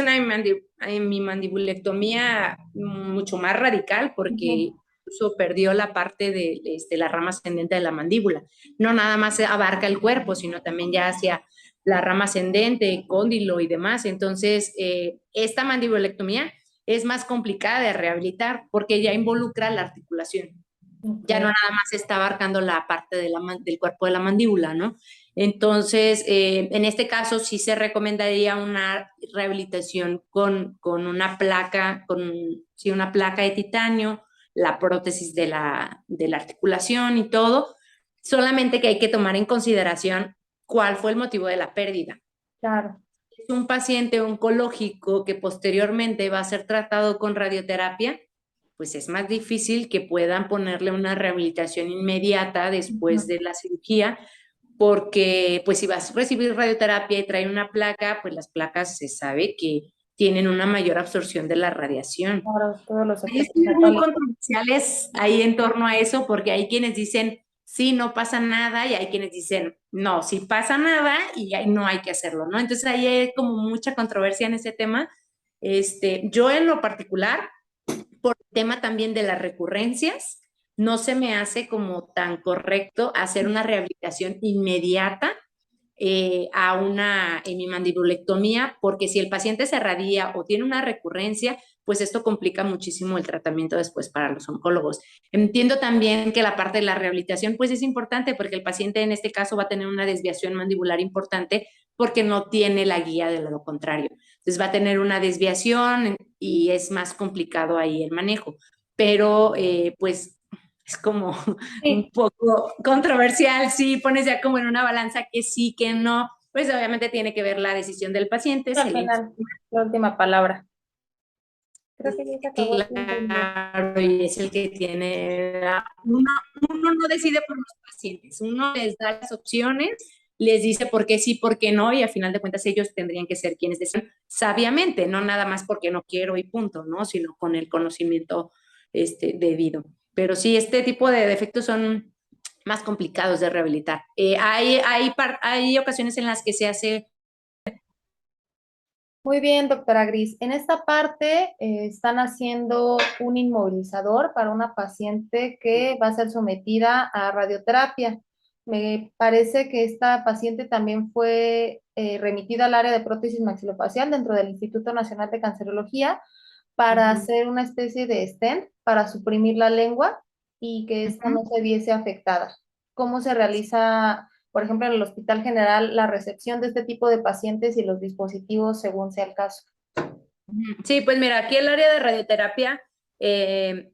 S2: mi mandibulectomía mucho más radical porque incluso perdió la parte de la rama ascendente de la mandíbula. No nada más abarca el cuerpo, sino también ya hacia la rama ascendente, cóndilo y demás. Entonces, esta mandibulectomía es más complicada de rehabilitar porque ya involucra la articulación. Ya no nada más está abarcando la parte del cuerpo de la mandíbula, ¿no? Entonces, en este caso sí se recomendaría una rehabilitación con una placa, sí, una placa de titanio, la prótesis de la articulación y todo, solamente que hay que tomar en consideración cuál fue el motivo de la pérdida.
S1: Claro.
S2: Es un paciente oncológico que posteriormente va a ser tratado con radioterapia, pues es más difícil que puedan ponerle una rehabilitación inmediata después de la cirugía, porque pues si vas a recibir radioterapia y trae una placa, pues las placas se sabe que tienen una mayor absorción de la radiación.
S1: Ahora todos los
S2: Hay
S1: efectos
S2: estudios muy
S1: metálicos.
S2: controversiales ahí en torno a eso, porque hay quienes dicen, sí, no pasa nada, y hay quienes dicen, no, sí pasa nada y no hay que hacerlo, ¿no? Entonces ahí hay como mucha controversia en ese tema. Yo en lo particular, por el tema también de las recurrencias, no se me hace como tan correcto hacer una rehabilitación inmediata a una hemimandibulectomía, porque si el paciente se radia o tiene una recurrencia, pues esto complica muchísimo el tratamiento después para los oncólogos. Entiendo también que la parte de la rehabilitación pues es importante porque el paciente en este caso va a tener una desviación mandibular importante porque no tiene la guía de lo contrario. Entonces va a tener una desviación y es más complicado ahí el manejo. Pero pues es como un
S1: Sí,
S2: poco controversial, sí, pones ya como en una balanza que sí, que no, pues obviamente tiene que ver la decisión del paciente,
S1: al
S2: se le
S1: final, la última palabra. Creo que ya se acabó el tiempo.
S2: claro, y es el que tiene, uno no decide por los pacientes, uno les da las opciones, les dice por qué sí, por qué no, y al final de cuentas ellos tendrían que ser quienes deciden sabiamente, no nada más porque no quiero y punto, ¿no? Sino con el conocimiento debido. Pero sí, este tipo de defectos son más complicados de rehabilitar. Hay ocasiones en las que se hace.
S1: Muy bien, doctora Gris. En esta parte están haciendo un inmovilizador para una paciente que va a ser sometida a radioterapia. Me parece que esta paciente también fue remitida al área de prótesis maxilofacial dentro del Instituto Nacional de Cancerología para hacer una especie de stent para suprimir la lengua y que esta no se viese afectada. ¿Cómo se realiza, por ejemplo, en el Hospital General, la recepción de este tipo de pacientes y los dispositivos según sea el caso?
S2: Sí, pues mira, aquí el área de radioterapia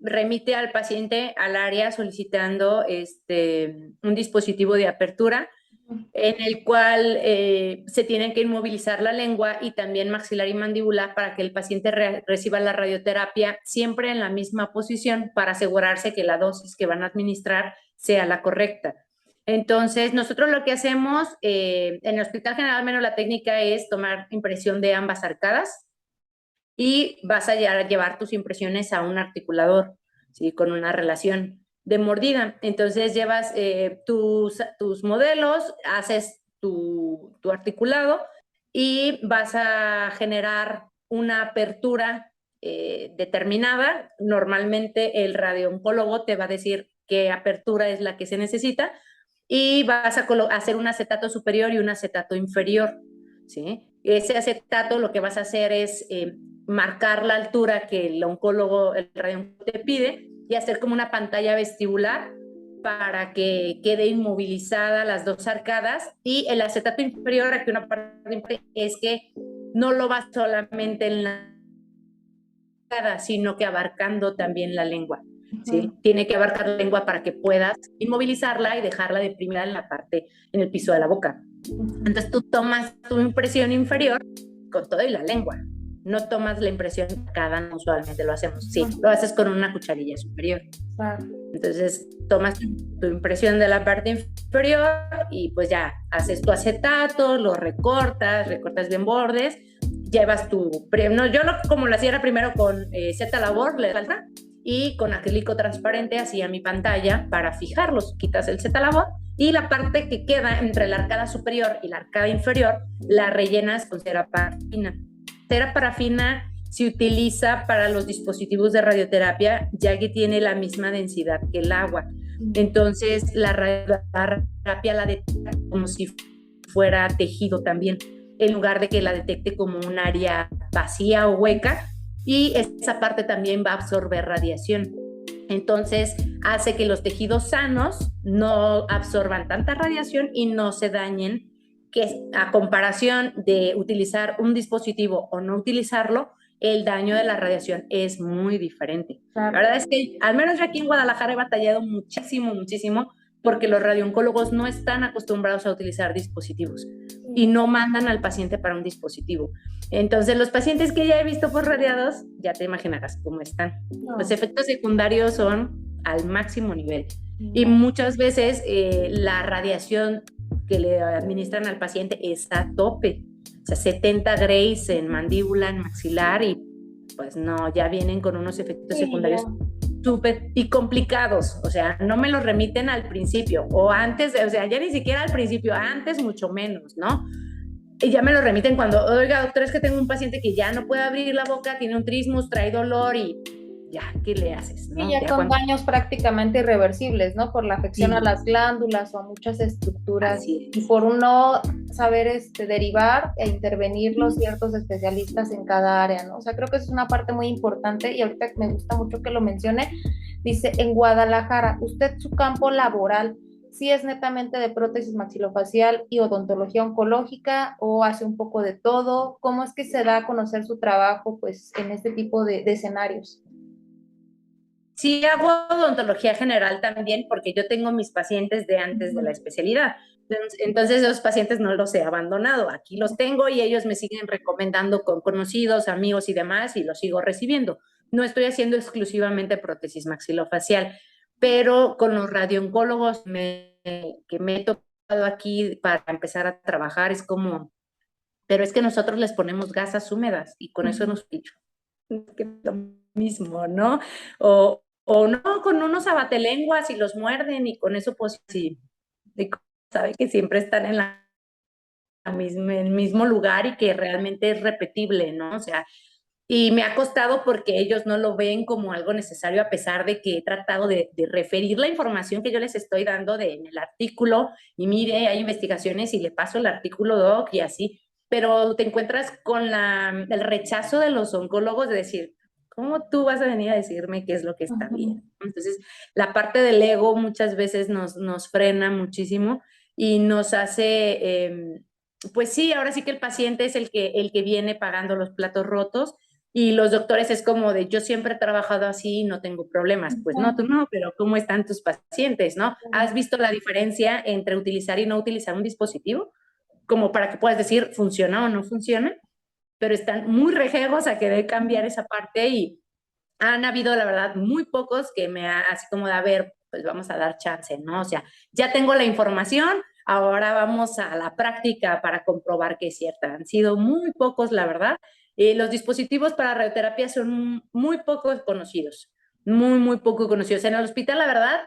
S2: remite al paciente al área solicitando un dispositivo de apertura en el cual se tienen que inmovilizar la lengua y también maxilar y mandíbula para que el paciente reciba la radioterapia siempre en la misma posición para asegurarse que la dosis que van a administrar sea la correcta. Entonces, nosotros lo que hacemos en el Hospital General, al menos la técnica es tomar impresión de ambas arcadas y vas a llevar tus impresiones a un articulador, ¿sí? Con una relación de mordida. Entonces llevas tus modelos, haces tu articulado y vas a generar una apertura determinada. Normalmente el radiooncólogo te va a decir qué apertura es la que se necesita y vas a hacer un acetato superior y un acetato inferior, ¿sí? Ese acetato lo que vas a hacer es marcar la altura que el oncólogo, el radiooncólogo te pide y hacer como una pantalla vestibular para que quede inmovilizada las dos arcadas, y el acetato inferior, aquí una parte importante, es que no lo vas solamente en la arcada, sino que abarcando también la lengua. ¿Sí? Tiene que abarcar la lengua para que puedas inmovilizarla y dejarla deprimida en la parte, en el piso de la boca. Entonces tú tomas tu impresión inferior con todo y la lengua. No tomas la impresión cada, usualmente lo hacemos. Sí, lo haces con una cucharilla superior. Entonces tomas tu impresión de la parte inferior y pues ya haces tu acetato, lo recortas bien bordes, llevas tu... No, yo como lo hacía era primero con Z-Labor, le falta, y con acrílico transparente hacía mi pantalla para fijarlos. Quitas el Z-Labor y la parte que queda entre la arcada superior y la arcada inferior la rellenas con cera parafina. Cera parafina se utiliza para los dispositivos de radioterapia, ya que tiene la misma densidad que el agua. Entonces la radioterapia la detecta como si fuera tejido también, en lugar de que la detecte como un área vacía o hueca, y esa parte también va a absorber radiación. Entonces hace que los tejidos sanos no absorban tanta radiación y no se dañen, que a comparación de utilizar un dispositivo o no utilizarlo, el daño de la radiación es muy diferente. Claro. La verdad es que al menos yo aquí en Guadalajara he batallado muchísimo, porque los radiooncólogos no están acostumbrados a utilizar dispositivos y no mandan al paciente para un dispositivo. Entonces, los pacientes que ya he visto por radiados, ya te imaginarás cómo están. No. Los efectos secundarios son al máximo nivel. No. Y muchas veces la radiación que le administran al paciente está a tope. O sea, 70 grays en mandíbula, en maxilar, y pues no, ya vienen con unos efectos secundarios súper y complicados. O sea, no me los remiten al principio o antes, o sea, ya ni siquiera al principio, antes mucho menos, ¿no? Y ya me lo remiten cuando, oiga, doctor, es que tengo un paciente que ya no puede abrir la boca, tiene un trismus, trae dolor y ya, ¿qué le haces? ¿No?
S1: Y ya con daños prácticamente irreversibles, ¿no? Por la afección a las glándulas o a muchas estructuras. Y por uno saber derivar e intervenir los ciertos especialistas en cada área, ¿no? O sea, creo que es una parte muy importante y ahorita me gusta mucho que lo mencione. Dice, en Guadalajara, usted su campo laboral, ¿sí es netamente de prótesis maxilofacial y odontología oncológica o hace un poco de todo? ¿Cómo es que se da a conocer su trabajo, pues, en este tipo de escenarios?
S2: Sí, hago odontología general también porque yo tengo mis pacientes de antes de la especialidad. Entonces esos pacientes no los he abandonado. Aquí los tengo y ellos me siguen recomendando con conocidos, amigos y demás, y los sigo recibiendo. No estoy haciendo exclusivamente prótesis maxilofacial, pero con los radiooncólogos que me he tocado aquí para empezar a trabajar es como, pero es que nosotros les ponemos gasas húmedas y con eso hemos dicho que es lo mismo, ¿no? O no, con unos abatelenguas y los muerden y con eso pues sí, sabe que siempre están en el mismo lugar y que realmente es repetible, ¿no? O sea, y me ha costado porque ellos no lo ven como algo necesario, a pesar de que he tratado de referir la información que yo les estoy dando en el artículo, y mire, hay investigaciones y le paso el artículo doc y así, pero te encuentras con el rechazo de los oncólogos de decir, ¿cómo tú vas a venir a decirme qué es lo que está bien? Entonces, la parte del ego muchas veces nos frena muchísimo y nos hace, pues sí, ahora sí que el paciente es el que viene pagando los platos rotos, y los doctores es como de, yo siempre he trabajado así y no tengo problemas. Pues no, tú no, pero ¿cómo están tus pacientes, no? ¿Has visto la diferencia entre utilizar y no utilizar un dispositivo? Como para que puedas decir, ¿funciona o no funciona? Pero están muy rejegos a querer cambiar esa parte, y han habido, la verdad, muy pocos que así como de, a ver, pues vamos a dar chance, ¿no? O sea, ya tengo la información, ahora vamos a la práctica para comprobar que es cierta. Han sido muy pocos, la verdad. Los dispositivos para radioterapia son muy poco conocidos, muy poco conocidos. En el hospital, la verdad,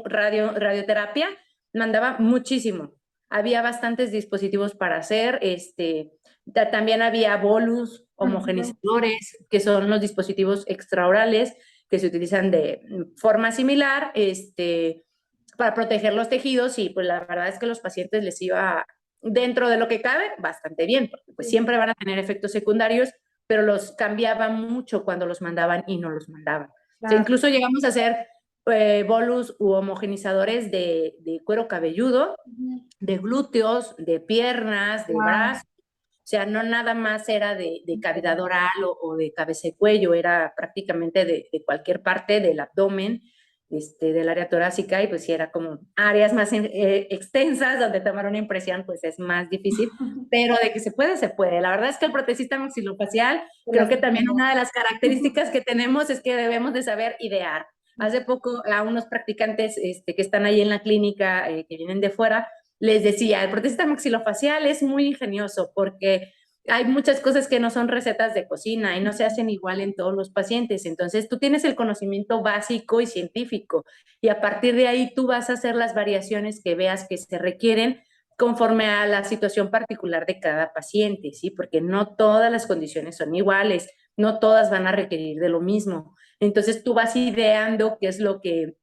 S2: radioterapia mandaba muchísimo. Había bastantes dispositivos para hacer, también había bolus, homogenizadores, que son los dispositivos extraorales que se utilizan de forma similar, para proteger los tejidos, y pues la verdad es que a los pacientes les iba, dentro de lo que cabe, bastante bien, porque pues siempre van a tener efectos secundarios, pero los cambiaban mucho cuando los mandaban y no los mandaban. Claro. O sea, incluso llegamos a hacer bolus u homogenizadores de cuero cabelludo, de glúteos, de piernas, de brazos. O sea, no nada más era de cavidad oral o de cabeza y cuello, era prácticamente de cualquier parte del abdomen, del área torácica, y pues sí era como áreas más extensas donde tomar una impresión pues es más difícil, pero de que se puede, se puede. La verdad es que el protecista maxilofacial, creo que también una de las características que tenemos es que debemos de saber idear. Hace poco a unos practicantes que están ahí en la clínica, que vienen de fuera, les decía, el protecista maxilofacial es muy ingenioso porque hay muchas cosas que no son recetas de cocina y no se hacen igual en todos los pacientes. Entonces, tú tienes el conocimiento básico y científico, y a partir de ahí tú vas a hacer las variaciones que veas que se requieren conforme a la situación particular de cada paciente, ¿sí? Porque no todas las condiciones son iguales, no todas van a requerir de lo mismo. Entonces, tú vas ideando qué es lo que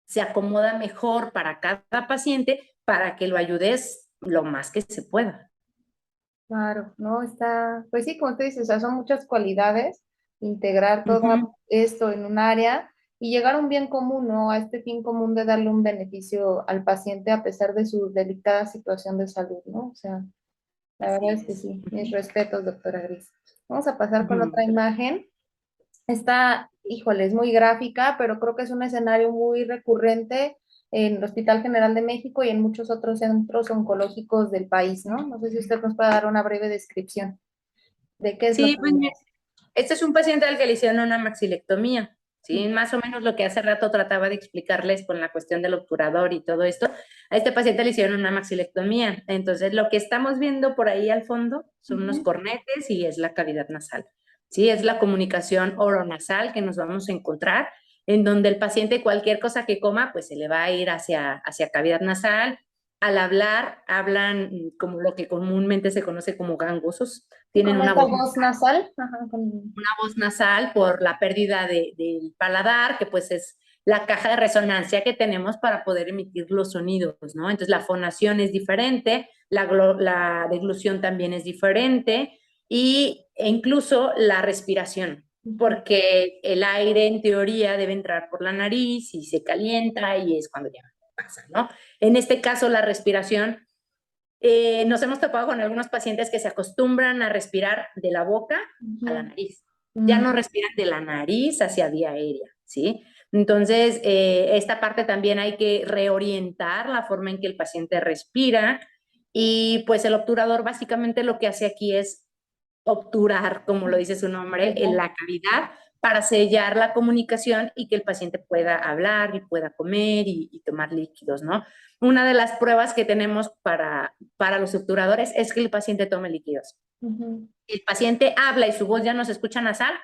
S2: se acomoda mejor para cada paciente para que lo ayudes lo más que se pueda.
S1: Claro, ¿no? Está, pues sí, como te dices, o sea, son muchas cualidades, integrar todo esto en un área y llegar a un bien común, ¿no? A este fin común de darle un beneficio al paciente a pesar de su delicada situación de salud, ¿no? O sea, la verdad es que sí, mis respetos, doctora Gris. Vamos a pasar con otra imagen. Esta, híjole, es muy gráfica, pero creo que es un escenario muy recurrente en el Hospital General de México y en muchos otros centros oncológicos del país, ¿no? No sé si usted nos puede dar una breve descripción de qué es lo que...
S2: Sí, pues mira, este es un paciente al que le hicieron una maxilectomía, ¿sí? Más o menos lo que hace rato trataba de explicarles con la cuestión del obturador y todo esto. A este paciente le hicieron una maxilectomía. Entonces, lo que estamos viendo por ahí al fondo son unos cornetes y es la cavidad nasal. Sí, es la comunicación oronasal que nos vamos a encontrar, en donde el paciente cualquier cosa que coma, pues se le va a ir hacia cavidad nasal. Al hablar, hablan como lo que comúnmente se conoce como gangosos. Tienen
S1: con
S2: una
S1: esta
S2: voz
S1: voz nasal.
S2: una voz nasal por la pérdida del paladar, que pues es la caja de resonancia que tenemos para poder emitir los sonidos, ¿no? Entonces la fonación es diferente, la deglución también es diferente, e incluso la respiración, porque el aire en teoría debe entrar por la nariz y se calienta y es cuando ya pasa, ¿no? En este caso la respiración, nos hemos topado con algunos pacientes que se acostumbran a respirar de la boca a la nariz. Ya no respiran de la nariz hacia vía aérea, ¿sí? Entonces, esta parte también hay que reorientar la forma en que el paciente respira, y pues el obturador básicamente lo que hace aquí es obturar, como lo dice su nombre, en la cavidad para sellar la comunicación y que el paciente pueda hablar y pueda comer y tomar líquidos, ¿no? Una de las pruebas que tenemos para los obturadores es que el paciente tome líquidos. El paciente habla y su voz ya no se escucha nasal,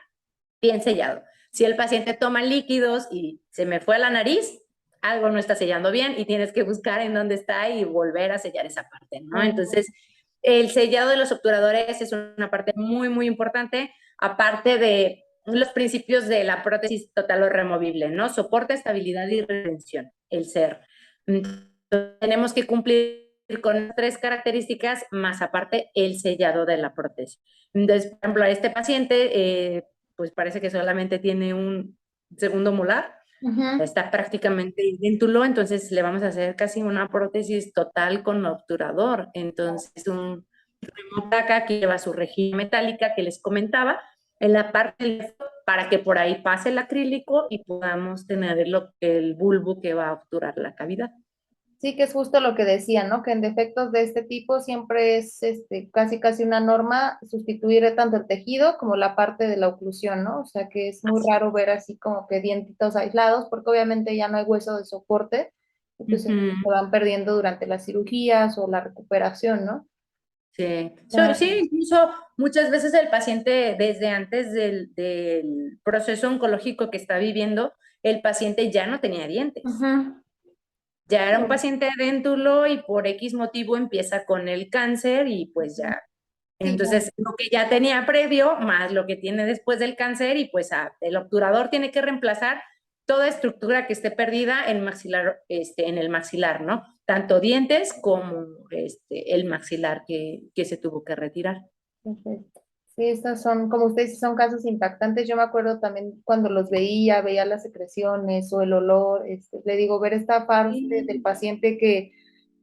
S2: bien sellado. Si el paciente toma líquidos y se me fue a la nariz, algo no está sellando bien y tienes que buscar en dónde está y volver a sellar esa parte, ¿no? Entonces, el sellado de los obturadores es una parte muy importante, aparte de los principios de la prótesis total o removible, ¿no? Soporte, estabilidad y retención, el ser. Entonces, tenemos que cumplir con 3 características, más aparte el sellado de la prótesis. Entonces, por ejemplo, a este paciente, pues parece que solamente tiene un segundo molar, está prácticamente idéntulo, entonces le vamos a hacer casi una prótesis total con obturador. Entonces, un remoplaca que lleva su rejilla metálica que les comentaba en la parte para que por ahí pase el acrílico y podamos tener el bulbo que va a obturar la cavidad.
S1: Sí, que es justo lo que decía, ¿no? Que en defectos de este tipo siempre es casi casi una norma sustituir tanto el tejido como la parte de la oclusión, ¿no? O sea que es muy raro ver así como que dientitos aislados, porque obviamente ya no hay hueso de soporte, entonces
S2: Ujú.
S1: se van perdiendo durante las cirugías o la recuperación, ¿no?
S2: Sí,
S1: Ah,
S2: sí, incluso muchas veces el paciente, desde antes del proceso oncológico que está viviendo, el paciente ya no tenía dientes.
S1: ujú.
S2: Ya era un paciente adéntulo y por X motivo empieza con el cáncer y pues ya.
S1: Sí, ya.
S2: Entonces, lo que ya tenía previo, más lo que tiene después del cáncer, y pues el obturador tiene que reemplazar toda estructura que esté perdida en maxilar, en el maxilar, ¿no? Tanto dientes como el maxilar que se tuvo que retirar.
S1: Perfecto. Sí, estos son, como usted dice, son casos impactantes. Yo me acuerdo también cuando los veía, veía las secreciones o el olor, le digo, ver esta parte del
S2: Sí.
S1: paciente que,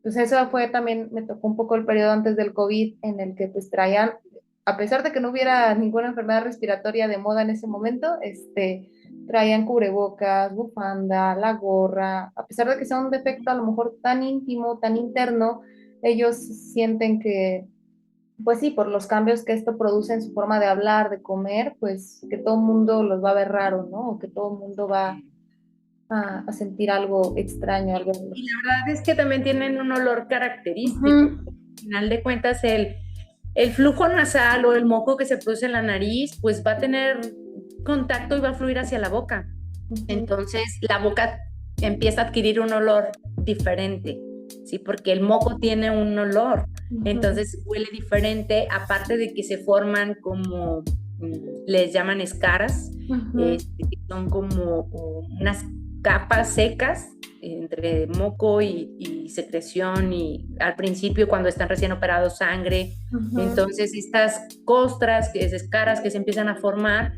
S1: pues eso fue también, me tocó un poco el periodo antes del COVID en el que pues traían, a pesar de que no hubiera ninguna enfermedad respiratoria de moda en ese momento, traían cubrebocas, bufanda, la gorra, a pesar de que sea un defecto a lo mejor tan íntimo, tan interno, ellos sienten que pues sí, por los cambios que esto produce en su forma de hablar, de comer, pues que todo el mundo los va a ver raro, ¿no? O que todo el mundo va a sentir algo extraño al
S2: Y
S1: verlos.
S2: la verdad es que también tienen un olor característico.
S1: Ujú,
S2: Al final de cuentas, el flujo nasal o el moco que se produce en la nariz, pues va a tener contacto y va a fluir hacia la boca.
S1: ujú,
S2: Entonces, la boca empieza a adquirir un olor diferente, ¿sí? Porque el moco tiene un olor,
S1: ujú,
S2: entonces huele diferente, aparte de que se forman como, les llaman escaras,
S1: ujú,
S2: que son como unas capas secas entre moco y secreción y al principio cuando están recién operados sangre,
S1: ujú.
S2: entonces estas costras, que es escaras que se empiezan a formar,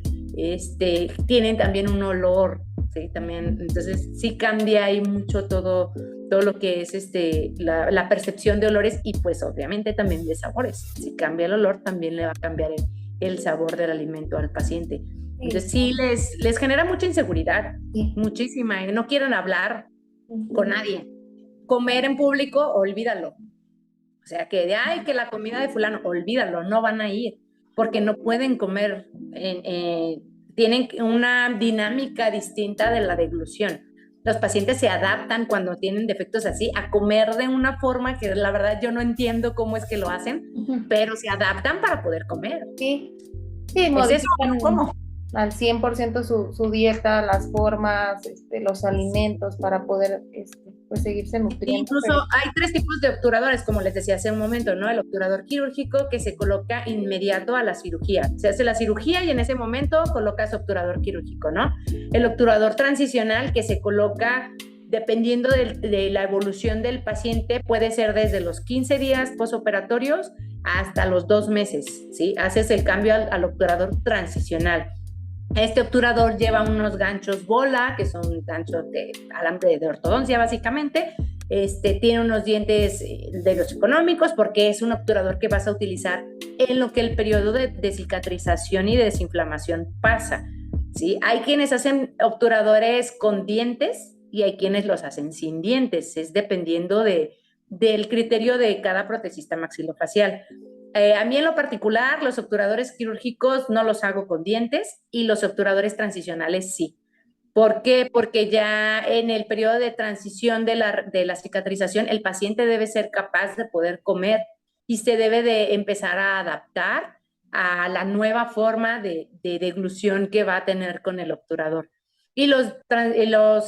S2: tienen también un olor, ¿sí? También, entonces sí cambia ahí mucho todo lo que es la percepción de olores y pues obviamente también de sabores. Si cambia el olor, también le va a cambiar el sabor del alimento al paciente.
S1: Sí,
S2: Entonces sí les genera mucha inseguridad,
S1: sí.
S2: muchísima, y no quieren hablar con
S1: Ujú.
S2: nadie. Comer en público, olvídalo. O sea, que de, ay, que la comida de fulano, olvídalo, no van a ir, porque no pueden comer, tienen una dinámica distinta de la deglución. Los pacientes se adaptan cuando tienen defectos así a comer de una forma que la verdad yo no entiendo cómo es que lo hacen,
S1: Ujú.
S2: pero se adaptan para poder comer.
S1: Sí, sí,
S2: ¿Es eso o
S1: modifican
S2: no como?
S1: al 100% su dieta, las formas, los alimentos para poder, pues seguirse nutriendo,
S2: Incluso
S1: pero
S2: hay tres tipos de obturadores, como les decía hace un momento, ¿no? El obturador quirúrgico que se coloca inmediato a la cirugía. Se hace la cirugía y en ese momento colocas obturador quirúrgico, ¿no? El obturador transicional que se coloca dependiendo de la evolución del paciente, puede ser desde los 15 días posoperatorios hasta los 2 meses, ¿sí? Haces el cambio al obturador transicional. Este obturador lleva unos ganchos bola, que son ganchos de alambre de ortodoncia básicamente. Tiene unos dientes de los económicos porque es un obturador que vas a utilizar en lo que el periodo de cicatrización y de desinflamación pasa. ¿Sí? Hay quienes hacen obturadores con dientes y hay quienes los hacen sin dientes. Es dependiendo del criterio de cada protesista maxilofacial. A mí en lo particular, los obturadores quirúrgicos no los hago con dientes y los obturadores transicionales sí. ¿Por qué? Porque ya en el periodo de transición de la cicatrización, el paciente debe ser capaz de poder comer y se debe de empezar a adaptar a la nueva forma de deglución que va a tener con el obturador. Y los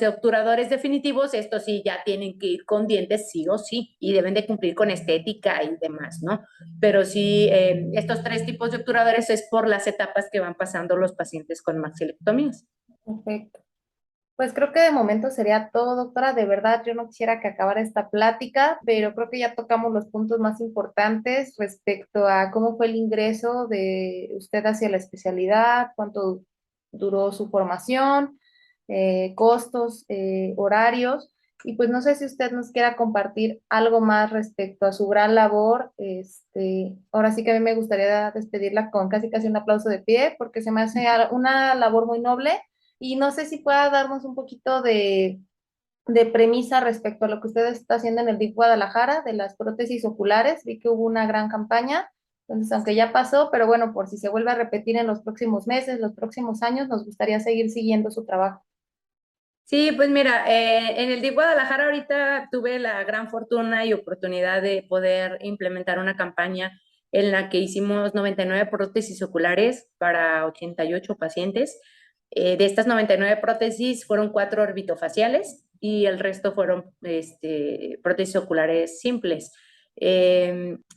S2: obturadores definitivos, estos sí ya tienen que ir con dientes sí o sí y deben de cumplir con estética y demás, ¿no? Pero sí, estos tres tipos de obturadores es por las etapas que van pasando los pacientes con maxilectomías.
S1: perfecto. Pues creo que de momento sería todo, doctora. De verdad, yo no quisiera que acabara esta plática, pero creo que ya tocamos los puntos más importantes respecto a cómo fue el ingreso de usted hacia la especialidad, cuánto duró su formación, costos, horarios. Y pues no sé si usted nos quiera compartir algo más respecto a su gran labor. Ahora sí que a mí me gustaría despedirla con casi casi un aplauso de pie, porque se me hace una labor muy noble y no sé si pueda darnos un poquito de premisa respecto a lo que usted está haciendo en el DIF Guadalajara, de las prótesis oculares. Vi que hubo una gran campaña, entonces aunque ya pasó, pero bueno, por si se vuelve a repetir en los próximos meses, los próximos años, nos gustaría seguir siguiendo su trabajo.
S2: Sí, pues mira, en el DIF Guadalajara ahorita tuve la gran fortuna y oportunidad de poder implementar una campaña en la que hicimos 99 prótesis oculares para 88 pacientes. De estas 99 prótesis fueron 4 orbitofaciales y el resto fueron prótesis oculares simples.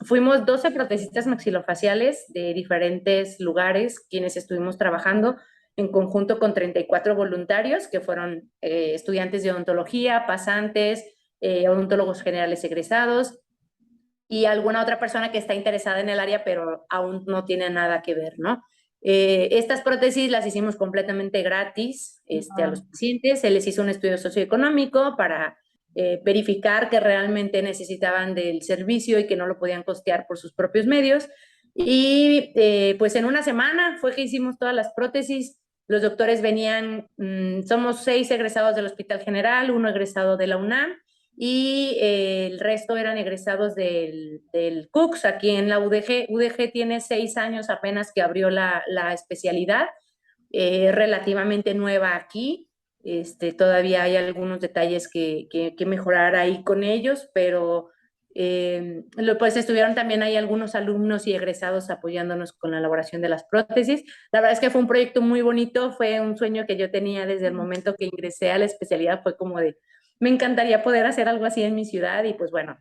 S2: Fuimos 12 protecistas maxilofaciales de diferentes lugares quienes estuvimos trabajando en conjunto con 34 voluntarios que fueron estudiantes de odontología, pasantes, odontólogos generales egresados y alguna otra persona que está interesada en el área pero aún no tiene nada que ver, ¿no? Estas prótesis las hicimos completamente gratis a los pacientes, se les hizo un estudio socioeconómico para verificar que realmente necesitaban del servicio y que no lo podían costear por sus propios medios. Y pues en una semana fue que hicimos todas las prótesis. Los doctores venían, somos 6 egresados del Hospital General, 1 egresado de la UNAM y el resto eran egresados del CUCS aquí en la UDG. UDG tiene 6 años apenas que abrió la especialidad, relativamente nueva aquí. Todavía hay algunos detalles que mejorar ahí con ellos, pero pues estuvieron también ahí algunos alumnos y egresados apoyándonos con la elaboración de las prótesis. La verdad es que fue un proyecto muy bonito, fue un sueño que yo tenía desde el momento que ingresé a la especialidad, fue como de, me encantaría poder hacer algo así en mi ciudad y pues bueno,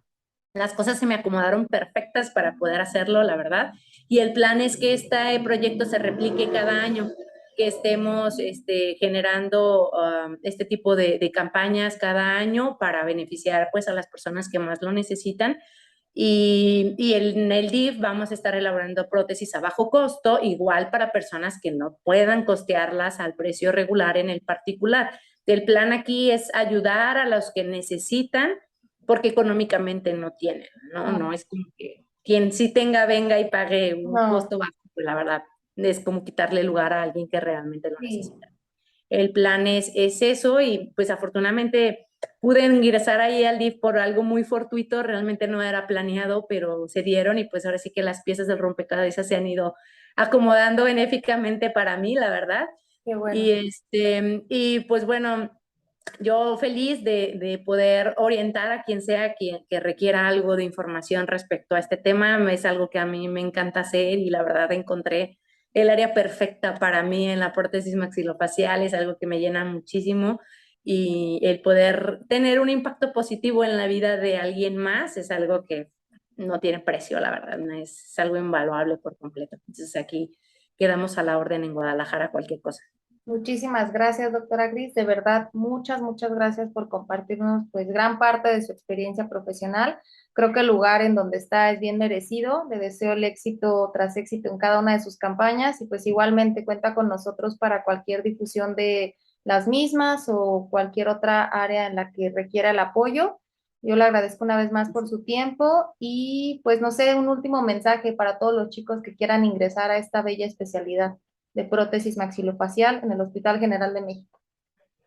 S2: las cosas se me acomodaron perfectas para poder hacerlo, la verdad. Y el plan es que este proyecto se replique cada año, que estemos generando este tipo de campañas cada año para beneficiar pues a las personas que más lo necesitan. Y en el DIF vamos a estar elaborando prótesis a bajo costo, igual para personas que no puedan costearlas al precio regular en el particular. El plan aquí es ayudar a los que necesitan porque económicamente no tienen, ¿no? No es como que quien sí tenga, venga y pague un costo bajo, pues la verdad es como quitarle lugar a alguien que realmente lo necesita. El plan es eso y pues afortunadamente pude ingresar ahí al DIF por algo muy fortuito, realmente no era planeado, pero se dieron y pues ahora sí que las piezas del rompecabezas se han ido acomodando benéficamente para mí, la verdad.
S1: Qué bueno.
S2: Y pues bueno, yo feliz de poder orientar a quien sea que requiera algo de información respecto a este tema. Es algo que a mí me encanta hacer y la verdad encontré el área perfecta para mí en la prótesis maxilofacial. Es algo que me llena muchísimo y el poder tener un impacto positivo en la vida de alguien más es algo que no tiene precio, la verdad. Es algo invaluable por completo. Entonces aquí quedamos a la orden en Guadalajara, cualquier cosa.
S1: Muchísimas gracias, doctora Gris. De verdad, muchas gracias por compartirnos pues gran parte de su experiencia profesional. Creo que el lugar en donde está es bien merecido. Le deseo el éxito tras éxito en cada una de sus campañas y pues igualmente cuenta con nosotros para cualquier difusión de las mismas o cualquier otra área en la que requiera el apoyo. Yo le agradezco una vez más por su tiempo y pues no sé, un último mensaje para todos los chicos que quieran ingresar a esta bella especialidad de prótesis maxilofacial en el Hospital General de México.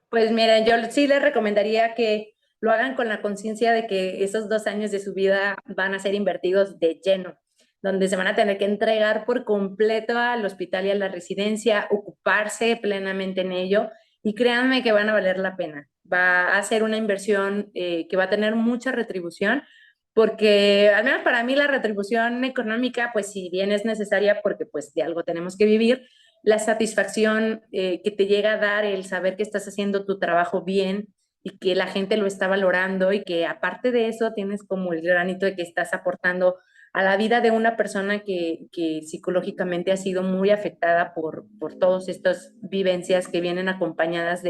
S2: Pues miren, yo sí les recomendaría que lo hagan con la conciencia de que esos 2 años de su vida van a ser invertidos de lleno, donde se van a tener que entregar por completo al hospital y a la residencia, ocuparse plenamente en ello y créanme que van a valer la pena. Va a ser una inversión que va a tener mucha retribución porque al menos para mí la retribución económica, pues si bien es necesaria porque pues de algo tenemos que vivir, la satisfacción que te llega a dar el saber que estás haciendo tu trabajo bien y que la gente lo está valorando y que aparte de eso tienes como el granito de que estás aportando a la vida de una persona que psicológicamente ha sido muy afectada por todas estas vivencias que vienen acompañadas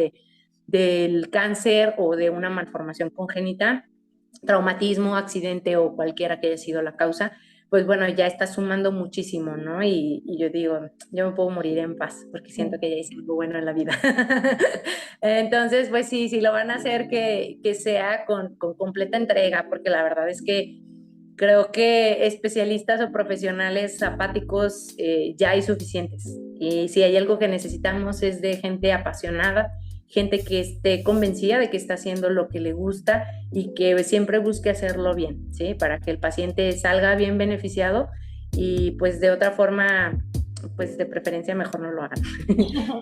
S2: del cáncer o de una malformación congénita, traumatismo, accidente o cualquiera que haya sido la causa, pues bueno, ya está sumando muchísimo, ¿no? Y yo digo, yo me puedo morir en paz porque siento que ya hice algo bueno en la vida. Entonces, pues sí, sí lo van a hacer que sea con completa entrega, porque la verdad es que creo que especialistas o profesionales apáticos ya hay suficientes. Y si hay algo que necesitamos es de gente apasionada gente que esté convencida de que está haciendo lo que le gusta y que siempre busque hacerlo bien, ¿sí? Para que el paciente salga bien beneficiado y pues de otra forma, pues de preferencia mejor no lo hagan.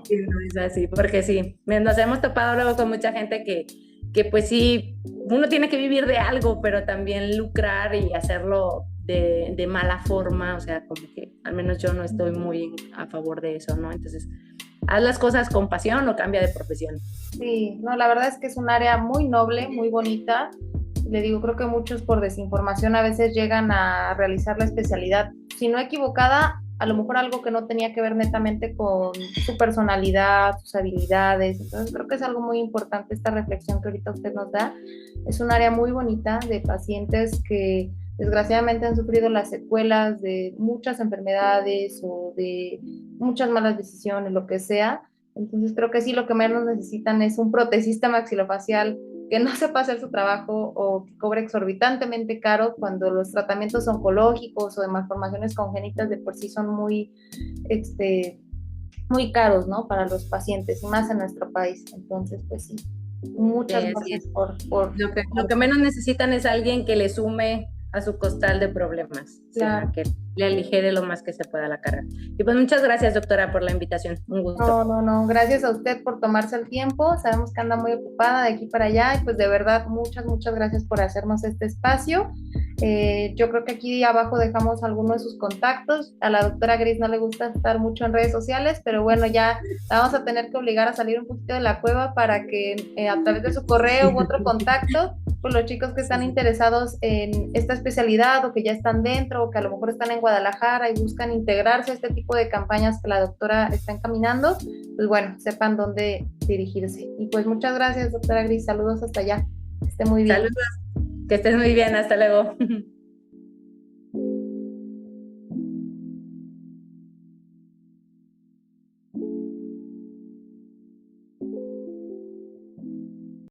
S2: Sí, no es así, porque sí, nos hemos topado luego con mucha gente que pues sí, uno tiene que vivir de algo, pero también lucrar y hacerlo de mala forma, o sea, como que al menos yo no estoy muy a favor de eso, ¿no? Entonces, haz las cosas con pasión o cambia de profesión.
S1: Sí, no, la verdad es que es un área muy noble, muy bonita. Le digo, creo que muchos por desinformación a veces llegan a realizar la especialidad, si no equivocada, a lo mejor algo que no tenía que ver netamente con su personalidad, sus habilidades. Entonces creo que es algo muy importante esta reflexión que ahorita usted nos da. Es un área muy bonita de pacientes que desgraciadamente han sufrido las secuelas de muchas enfermedades o de muchas malas decisiones, lo que sea. Entonces creo que sí, lo que menos necesitan es un protecista maxilofacial que no sepa hacer su trabajo o que cobre exorbitantemente caro cuando los tratamientos oncológicos o de malformaciones congénitas de por sí son muy, este, muy caros, ¿no? Para los pacientes y más en nuestro país. Entonces, pues sí, muchas
S2: Sí.
S1: gracias por
S2: Lo que menos necesitan es alguien que le sume a su costal de problemas, o sea,
S1: claro.
S2: que le aligere lo más que se pueda la carga. Y pues muchas gracias, doctora, por la invitación. Un gusto.
S1: No, no, no, gracias a usted por tomarse el tiempo. Sabemos que anda muy ocupada de aquí para allá y pues de verdad muchas, muchas gracias por hacernos este espacio. Yo creo que aquí abajo dejamos algunos de sus contactos. A la doctora Gris no le gusta estar mucho en redes sociales, pero bueno, ya la vamos a tener que obligar a salir un poquito de la cueva para que a través de su correo u otro contacto, pues los chicos que están interesados en esta especialidad o que ya están dentro o que a lo mejor están en Guadalajara y buscan integrarse a este tipo de campañas que la doctora está encaminando, pues bueno, sepan dónde dirigirse. Y pues muchas gracias, doctora Gris. Saludos hasta allá. Que esté muy bien.
S2: Saludos, que estés muy bien, hasta luego.